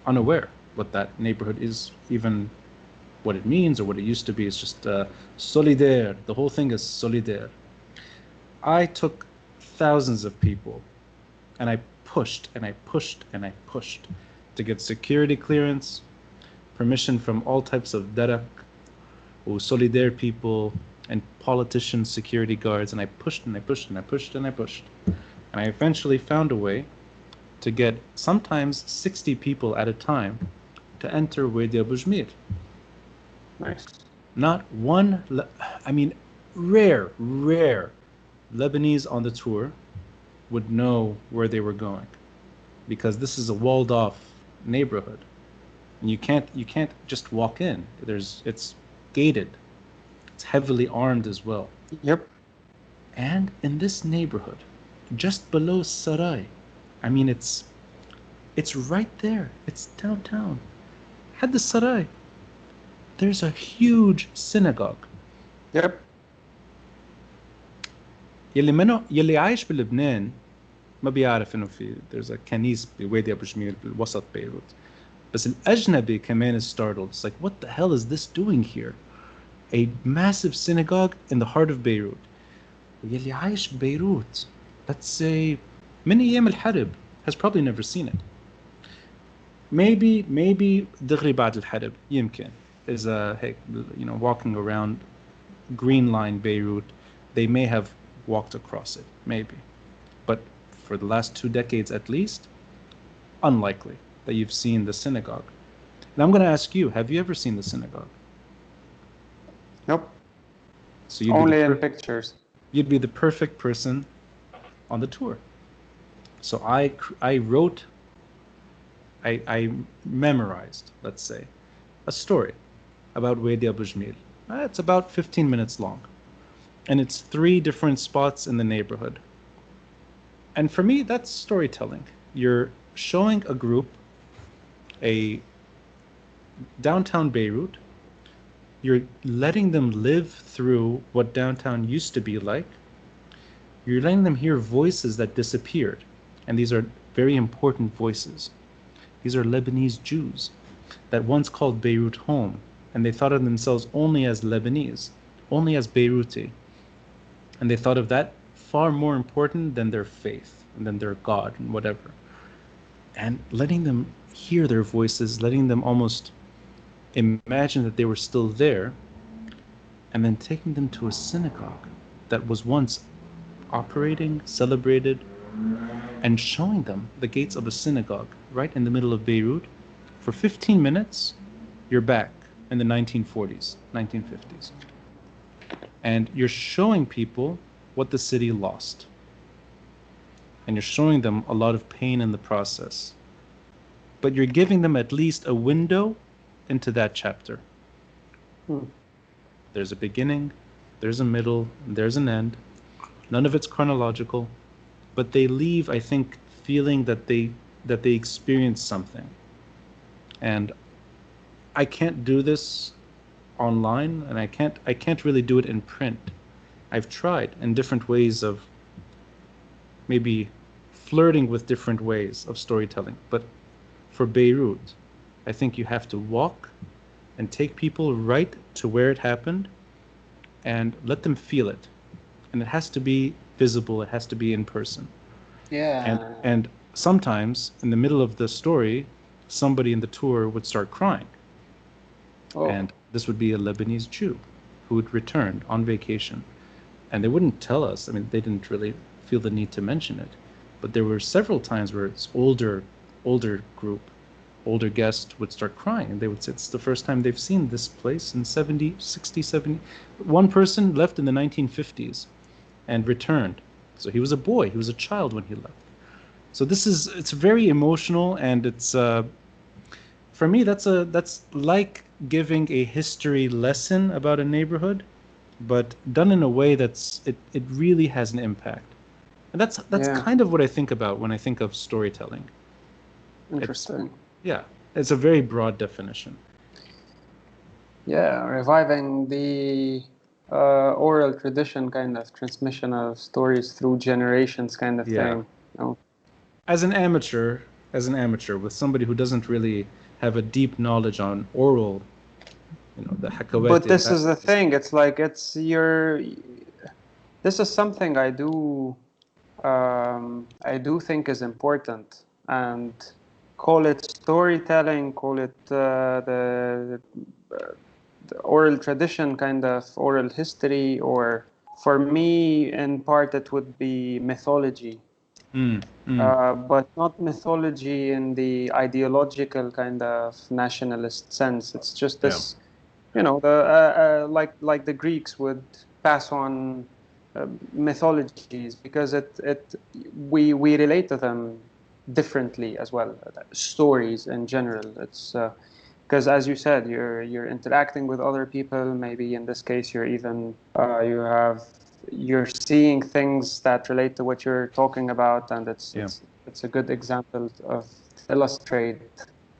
Unaware what that neighborhood is, even what it means or what it used to be. It's just solidaire. The whole thing is solidaire. I took thousands of people, and I pushed and I pushed and I pushed to get security clearance, permission from all types of darak or solidaire people and politicians, security guards, and I pushed and I pushed and I pushed and I pushed. And I eventually found a way to get sometimes 60 people at a time to enter Wadi Abu Jmil. Nice. Not one, I mean, rare Lebanese on the tour would know where they were going, because this is a walled off neighborhood. And you can't just walk in. It's gated. It's heavily armed as well. Yep. And in this neighborhood, just below Sarai, I mean, it's right there. It's downtown. Had the Sarai. There's a huge synagogue. Yep. يلي عايش بلبنان ما بيعرف انه there's a كنيسة بوادي ابو جميل بوسط بيروت. بس الأجنبي كمان is startled. It's like, what the hell is this doing here? A massive synagogue in the heart of Beirut. يلي عايش ببيروت, let's say من أيام الحرب, has probably never seen it. Maybe دغري بعد الحرب يمكن is walking around Green Line Beirut, they may have walked across it, maybe. But for the last 2 decades at least, unlikely that you've seen the synagogue. And I'm going to ask you, have you ever seen the synagogue? Nope. So you'd only in pictures. You'd be the perfect person on the tour. So I wrote, I memorized, let's say, a story about Wadi Abu Jmil. It's about 15 minutes long. And it's 3 different spots in the neighborhood. And for me, that's storytelling. You're showing a group a downtown Beirut. You're letting them live through what downtown used to be like. You're letting them hear voices that disappeared. And these are very important voices. These are Lebanese Jews that once called Beirut home. And they thought of themselves only as Lebanese, only as Beiruti. And they thought of that far more important than their faith and than their God and whatever. And letting them hear their voices, letting them almost imagine that they were still there, and then taking them to a synagogue that was once operating, celebrated, and showing them the gates of a synagogue right in the middle of Beirut. For 15 minutes, you're back in the 1940s, 1950s. And you're showing people what the city lost. And you're showing them a lot of pain in the process. But you're giving them at least a window into that chapter. There's a beginning, there's a middle, and there's an end. None of it's chronological, but they leave, I think, feeling that they experienced something. And I can't do this online, and I can't really do it in print. I've tried in different ways of maybe flirting with different ways of storytelling. But for Beirut, I think you have to walk and take people right to where it happened and let them feel it. And it has to be visible, it has to be in person. And sometimes in the middle of the story, somebody in the tour would start crying. Oh. And this would be a Lebanese Jew who had returned on vacation. And they wouldn't tell us. I mean, they didn't really feel the need to mention it. But there were several times where it's older group, older guests would start crying. And they would say it's the first time they've seen this place in 70, 60, 70. One person left in the 1950s and returned. So he was a boy. He was a child when he left. So it's very emotional, and it's for me that's like giving a history lesson about a neighborhood, but done in a way it really has an impact. And that's kind of what I think about when I think of storytelling. Interesting. It's a very broad definition. Yeah, reviving the oral tradition, kind of transmission of stories through generations, kind of thing. You know? As an amateur, with somebody who doesn't really have a deep knowledge on oral, the hakawati. But this is the thing. It's like this is something I do think is important, and call it storytelling, call it the oral tradition, kind of oral history, or for me, in part, it would be mythology. But not mythology in the ideological kind of nationalist sense. It's just this, like the Greeks would pass on mythologies because we relate to them differently as well. Stories in general. It's because, as you said, you're interacting with other people. Maybe in this case, you're even you're seeing things that relate to what you're talking about, and it's a good example of illustrate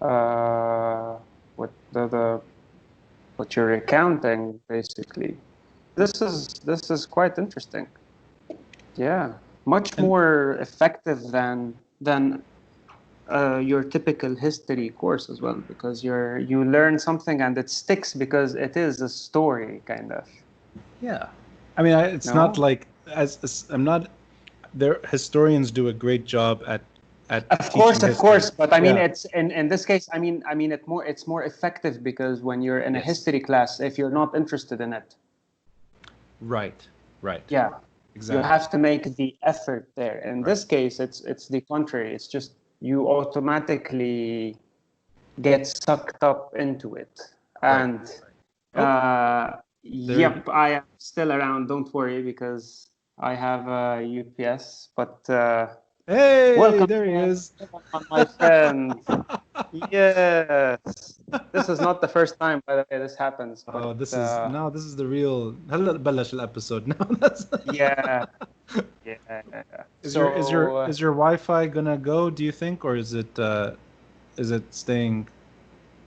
what what you're recounting, basically. This is quite interesting. Yeah, much more effective than your typical history course as well, because you learn something and it sticks because it is a story, kind of. Yeah. I mean, it's not like I'm not. There, historians do a great job at. Of course, but I mean, it's in this case. I mean, it's more effective because when you're in a history class, if you're not interested in it, right. Yeah, exactly. You have to make the effort there. In this case, it's the contrary. It's just you automatically get sucked up into it, and. Yep, I am still around. Don't worry, because I have a UPS. But hey, welcome, there he is, my friend. Yes, this is not the first time, by the way, this happens. But, this is the real. هلا بلش الابيسود now. Yeah. Is your Wi-Fi gonna go? Do you think, or is it staying?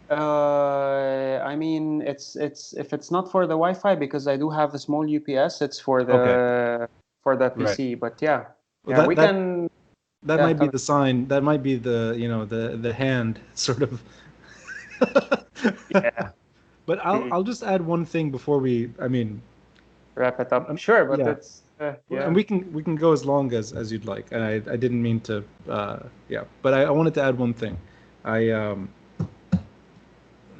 I mean, it's if it's not for the Wi-Fi, because I do have a small UPS, it's for the PC. But we can. That might be the sign. That might be the hand sort of. Yeah. But I'll just add one thing before we. I mean, wrap it up. Sure, but it's and we can go as long as you'd like. And I didn't mean to. But I wanted to add one thing.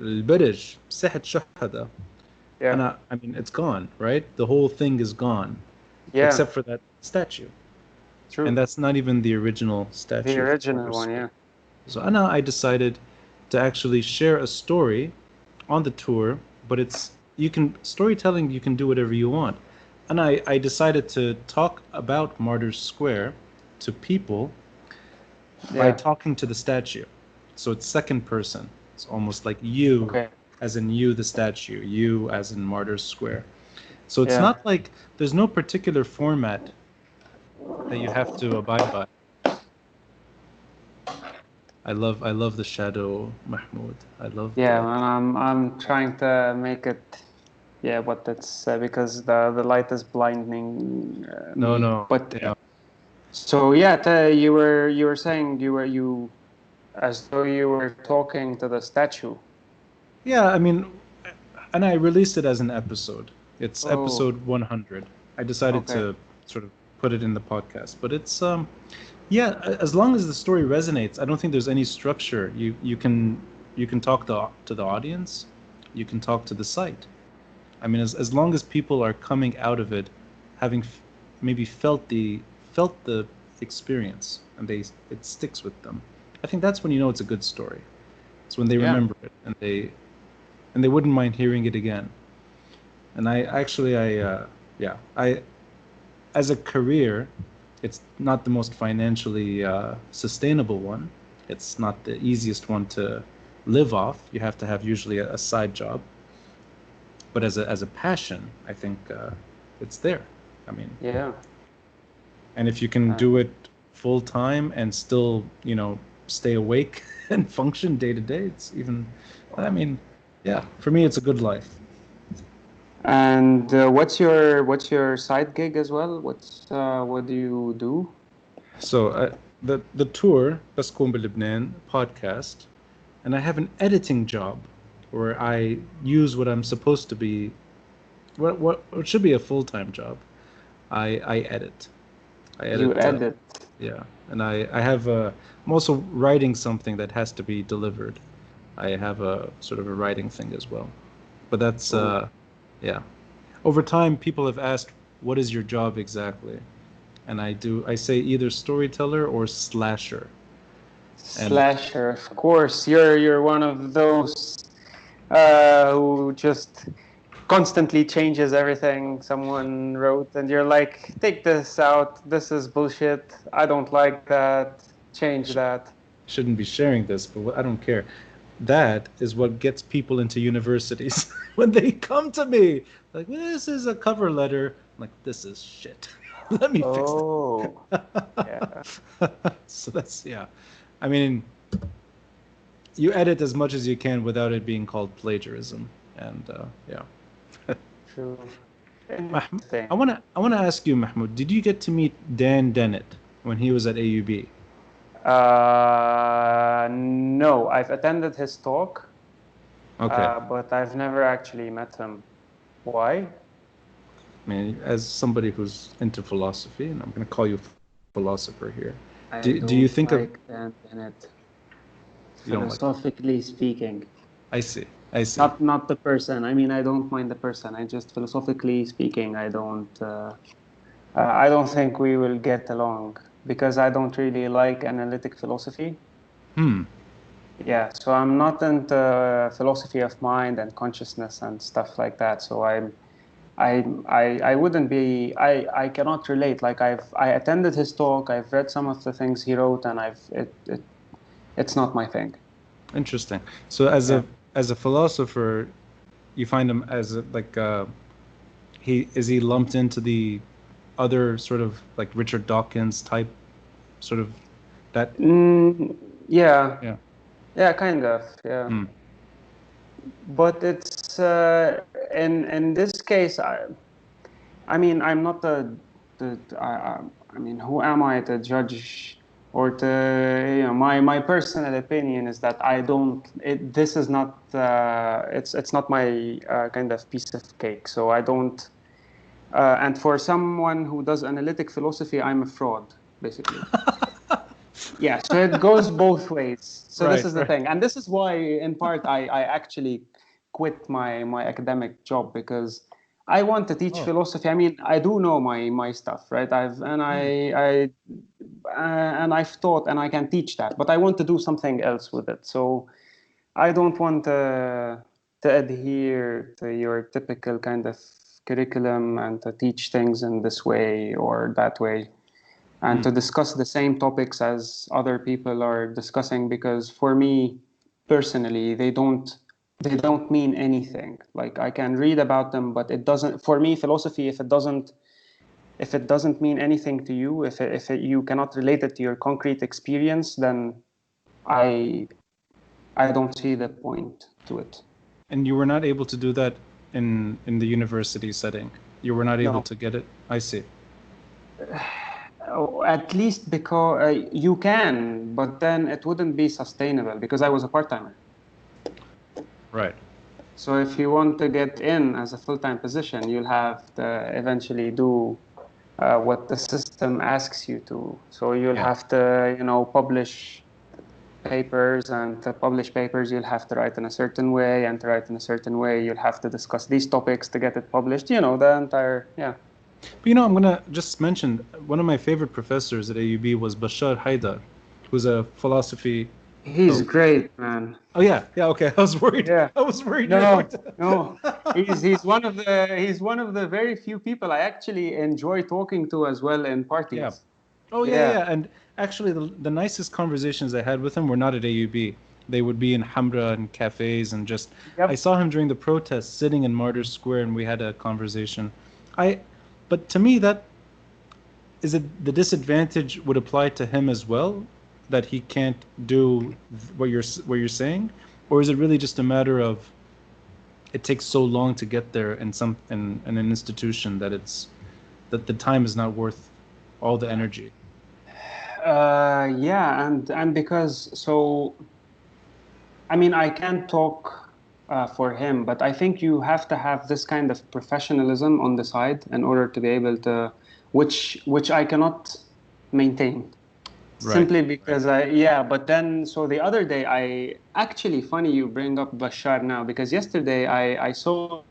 البرج ساحة شهداء. I mean, it's gone, right? The whole thing is gone, except for that statue. True. And that's not even the original statue. The original one, yeah. So I decided to actually share a story on the tour, but storytelling, you can do whatever you want. And I decided to talk about Martyrs Square to people by talking to the statue. So it's second person. It's almost like you, as in you, the statue, you as in Martyrs Square. So it's not like there's no particular format that you have to abide by. I love the shadow, Mahmoud. I love Yeah, the. and I'm trying to make it. Yeah, but it's because the light is blinding No, me. no. But Yeah. so yeah, you were saying you as though you were talking to the statue. Yeah, I mean, and I released it as an episode. It's Oh, episode 100. I decided okay. to sort of put it in the podcast, but it's yeah, as long as the story resonates, I don't think there's any structure. You can talk to the audience, you can talk to the site. I mean, as long as people are coming out of it having maybe felt the experience and it sticks with them. I think that's when you know it's a good story. It's when they Yeah. remember it and they wouldn't mind hearing it again. And I actually yeah, I as a career, it's not the most financially sustainable one. It's not the easiest one to live off. You have to have usually a side job. But as a passion, I think it's there. I mean, Yeah. and if you can Uh, do it full time and still, stay awake and function day to day, it's even. I mean, yeah, for me, it's a good life. and what's your side gig as well? What do you do? So the tour Bascoum Lebanon podcast, and I have an editing job where I use what I'm supposed to be, what should be a full time job. I edit. I You edit. edit. Yeah, and I have a. I'm also writing something that has to be delivered. I have a sort of a writing thing as well, but that's Oh, yeah. Over time, people have asked, "What is your job exactly?" And I say either storyteller or slasher. And slasher. Of course, you're one of those who just constantly changes everything someone wrote, and you're like, take this out. This is bullshit. I don't like that. Change sh- that. shouldn't be sharing this, but I don't care. That is what gets people into universities when they come to me like, this is a cover letter. I'm like, this is shit. Let me fix Oh, that. yeah. So that's yeah. I mean, you edit as much as you can without it being called plagiarism. And yeah. True. I Interesting. wanna ask you, Mahmoud, did you get to meet Dan Dennett when he was at AUB? No, I've attended his talk, Okay. but I've never actually met him. Why? I mean, as somebody who's into philosophy, and I'm gonna call you philosopher here. Do I you think don't of like Dan Bennett, you don't like? philosophically speaking. I see. I see. Not the person. I mean, I don't mind the person. I just philosophically speaking, I don't think we will get along because I don't really like analytic philosophy. Hmm. Yeah, so I'm not into philosophy of mind and consciousness and stuff like that. So I wouldn't be. I cannot relate. Like I attended his talk. I've read some of the things he wrote, and it's not my thing. Interesting. So Yeah. as a philosopher, you find him as like he lumped into the other sort of like Richard Dawkins type sort of that Mm, yeah. yeah. Yeah, kind of. Yeah. Hmm. But it's in this case, I mean, I'm not I mean, who am I to judge or to, my personal opinion is that I don't, this is not, it's not my kind of piece of cake. So I don't, and for someone who does analytic philosophy, I'm a fraud, basically. Yeah, so it goes both ways. So this Right, is the right. thing, and this is why, in part, I actually quit my academic job because I want to teach Oh. philosophy. I mean, I do know my stuff, right? Hmm. And I've taught and I can teach that, but I want to do something else with it. So I don't want to adhere to your typical kind of curriculum and to teach things in this way or that way and Hmm. to discuss the same topics as other people are discussing because for me personally they don't mean anything. Like I can read about them, but it doesn't, for me, philosophy, if it doesn't mean anything to you, if you cannot relate it to your concrete experience, then I I don't see the point to it. And you were not able to do that in the university setting. You were not able No. to get it. I see. At least because you can, but then it wouldn't be sustainable because I was a part-timer. Right. So if you want to get in as a full-time position, you'll have to eventually do what the system asks you to. So you'll Yeah. have to, publish papers, and to publish papers, you'll have to write in a certain way, and to write in a certain way, you'll have to discuss these topics to get it published. The entire, yeah. But I'm gonna just mention one of my favorite professors at AUB was Bashar Haidar, who's a philosophy. He's Oh, great, man. oh yeah, yeah. Okay, I was worried. Yeah. I was worried you were going No, to. no. He's one of the very few people I actually enjoy talking to as well in Yeah. parties. Oh yeah, Yeah. yeah. And actually, the nicest conversations I had with him were not at AUB. They would be in Hamra and cafes and just. I Yep. saw him during the protests, sitting in Martyrs Square, and we had a conversation. But to me, that is it. The disadvantage would apply to him as well, that he can't do what you're saying, or is it really just a matter of it takes so long to get there in an institution that the time is not worth all the energy. Yeah, and because so, I mean, I can't talk for him, but I think you have to have this kind of professionalism on the side in order to be able to, which I cannot maintain. Right. Simply because but then, so the other day, funny you bring up Bashar now, because yesterday I saw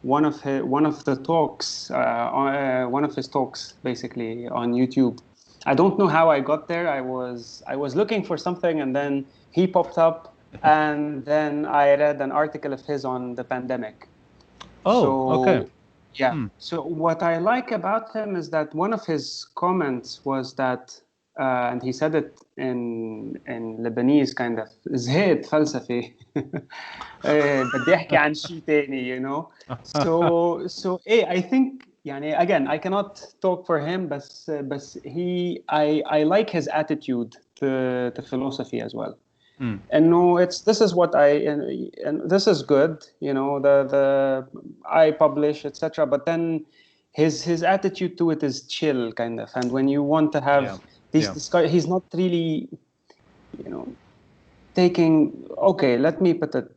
one of the talks, one of his talks basically on YouTube. I don't know how I got there. I was looking for something, and then he popped up, and then I read an article of his on the pandemic. Oh, okay. So, yeah. So what I like about him is that one of his comments was that, and he said it in Lebanese kind of, زهقت فلسفي. بدي أحكي عن شيء تاني, So I think, again, I cannot talk for him, but I like his attitude to philosophy as well. And no, this is what and this is good, the I publish, etc. But then his attitude to it is chill, kind of. And when you want to have these discussions, he's not really, taking. Okay, let me put it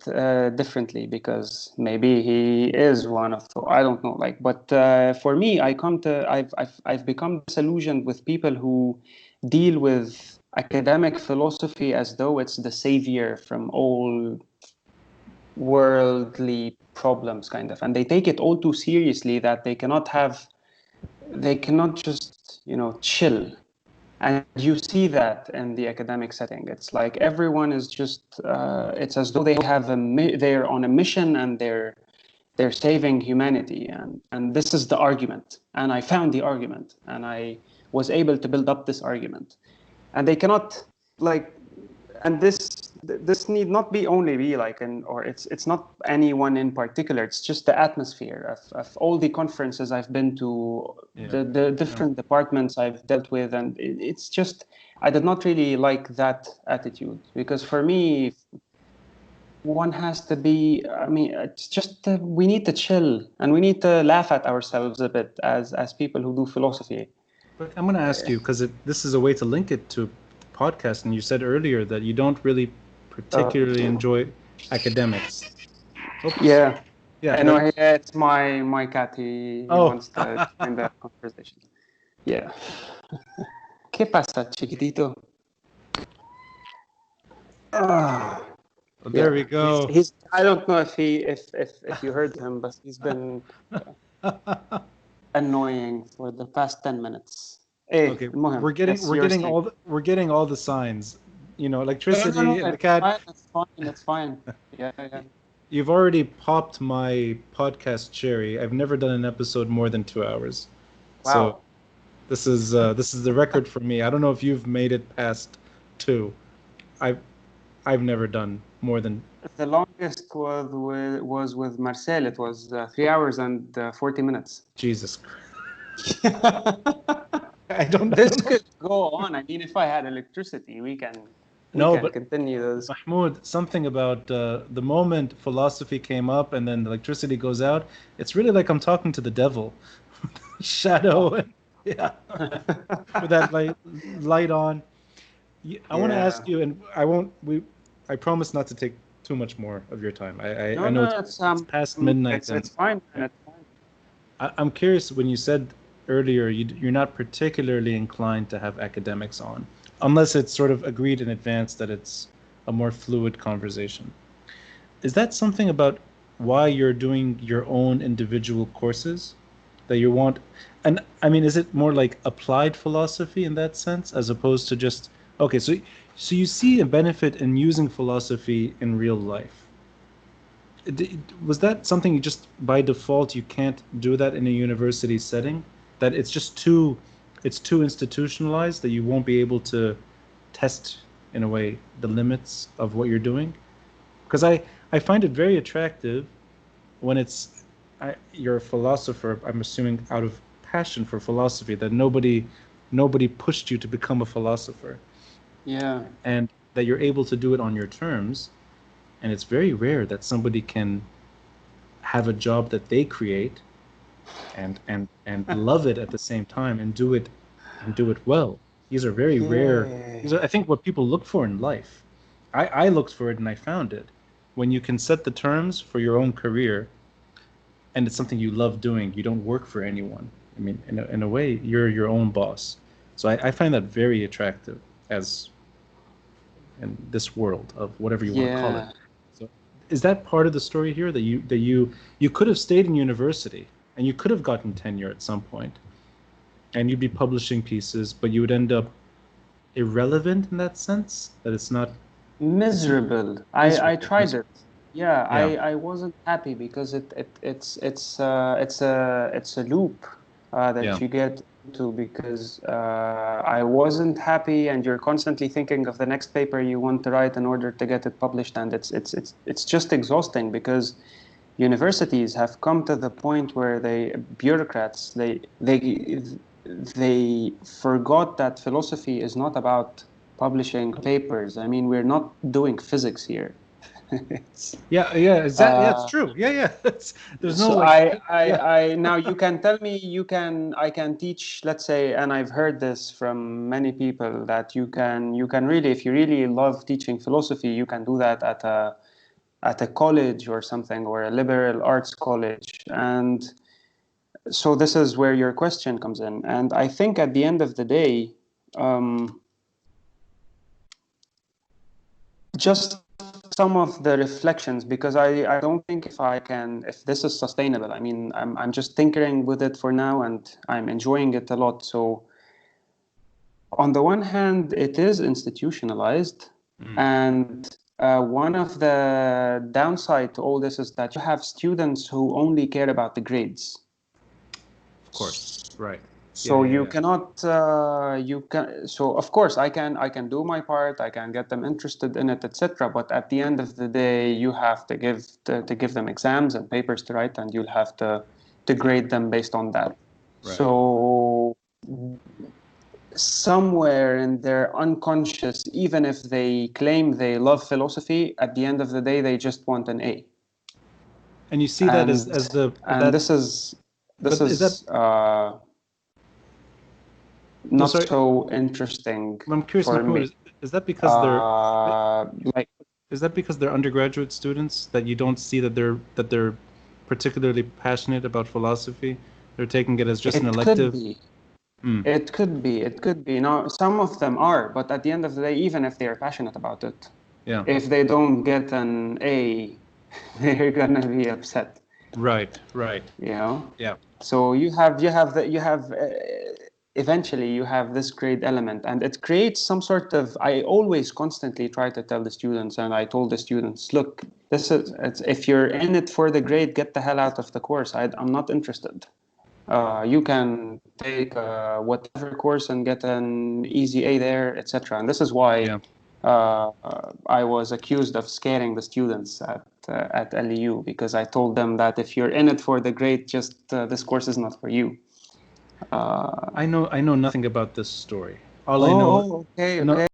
differently, because maybe he is one of I don't know, but for me, I've become disillusioned with people who deal with academic philosophy as though it's the savior from all worldly problems, kind of, and they take it all too seriously, that they cannot just chill. And you see that in the academic setting. It's like everyone is just it's as though they're on a mission, and they're saving humanity, and this is the argument, and I found the argument, and I was able to build up this argument. And they cannot, and this need not be only be or it's not anyone in particular. It's just the atmosphere of all the conferences I've been to, the different departments I've dealt with, and it's just, I did not really like that attitude, because for me, one has to be, it's just we need to chill, and we need to laugh at ourselves a bit as people who do philosophy. But I'm going to ask you, because this is a way to link it to podcast, and you said earlier that you don't really particularly enjoy academics. Oops. Yeah. Yeah. No, it's my cat. He wants to join the conversation. Yeah. ¿Qué pasa, chiquitito? Well, there we go. He's I don't know if you heard him, but he's been annoying for the past 10 minutes. Okay, we're getting all the signs. Electricity and the cat. It's fine. Yeah. You've already popped my podcast cherry. I've never done an episode more than 2 hours. Wow. So this is the record for me. I don't know if you've made it past 2. I've never done more than. The longest was with Marcel. It was 3 hours and 40 minutes. Jesus Christ. I don't know. This could go on. If I had electricity, we can We No, can but continue this. Mahmoud, something about the moment philosophy came up and then the electricity goes out, it's really like I'm talking to the devil. Shadow, yeah, with that light on. I want to ask Yeah. you, and I won't. I promise not to take too much more of your time. I No, know no, it's past midnight, and it's fine, yeah. man. It's fine. I'm curious when you said earlier you're not particularly inclined to have academics on, unless it's sort of agreed in advance that it's a more fluid conversation. Is that something about why you're doing your own individual courses that you want? And I mean, is it more like applied philosophy in that sense, as opposed to just okay? So you see a benefit in using philosophy in real life. Was that something you just by default you can't do that in a university setting? That it's too institutionalized that you won't be able to test in a way the limits of what you're doing? Because I find it very attractive when you're a philosopher. I'm assuming out of passion for philosophy that nobody pushed you to become a philosopher, Yeah. and that you're able to do it on your terms. And it's very rare that somebody can have a job that they create and love it at the same time and do it well. These are very rare. Yeah. These are, I think, what people look for in life. I looked for it and I found it. When you can set the terms for your own career and it's something you love doing, you don't work for anyone. I mean, in a way, you're your own boss. So I find that very attractive as in this world of whatever you want to call it. Yeah. So is that part of the story here that you could have stayed in university and you could have gotten tenure at some point and you'd be publishing pieces, but you would end up irrelevant in that sense that it's not Miserable. I miserable, tried miserable. it. Yeah, Yeah, I wasn't happy because it's a loop that yeah, you get into because I wasn't happy and you're constantly thinking of the next paper you want to write in order to get it published, and it's just exhausting because universities have come to the point where bureaucrats they forgot that philosophy is not about publishing papers. I mean, we're not doing physics here. It's, yeah, exactly. Yeah, it's uh, true. Yeah. There's no so like, yeah, I now you can tell me I can teach, let's say, and I've heard this from many people that you can really, if you really love teaching philosophy, you can do that at a college or something, or a liberal arts college. And so this is where your question comes in. And I think at the end of the day, um, just some of the reflections, because I don't think if this is sustainable. I mean, I'm just tinkering with it for now and I'm enjoying it a lot. So on the one hand, it is institutionalized, mm, and one of the downside to all this is that you have students who only care about the grades. of course, right. So you Yeah. cannot you can so of course I can do my part, I can get them interested in it, etc., but at the end of the day you have to give them exams and papers to write, and you'll have to grade them based on that. Right. So somewhere in their unconscious, even if they claim they love philosophy, at the end of the day they just want an A. And you see that and as the and that, this but is that is no? not Sorry, so interesting I'm curious, for Mahmoud. me. Is that because Like is that because they're undergraduate students that you don't see that they're particularly passionate about philosophy? They're taking it as just an it could elective. be, Mm, it could be. Now, some of them are, but at the end of the day, even if they are passionate about it, yeah. if they don't get an A, they're gonna be upset. Right. Right. You know. Yeah. So you have eventually you have this grade element, and it creates some sort of. I always constantly try to tell the students, and I told the students, look, if you're in it for the grade, get the hell out of the course. I'm not interested. You can take whatever course and get an easy A there, etc. And this is why Yeah. I was accused of scaring the students at LEU, because I told them that if you're in it for the grade, just this course is not for you. Uh, I know nothing about this story. All I know, oh, okay, no, okay.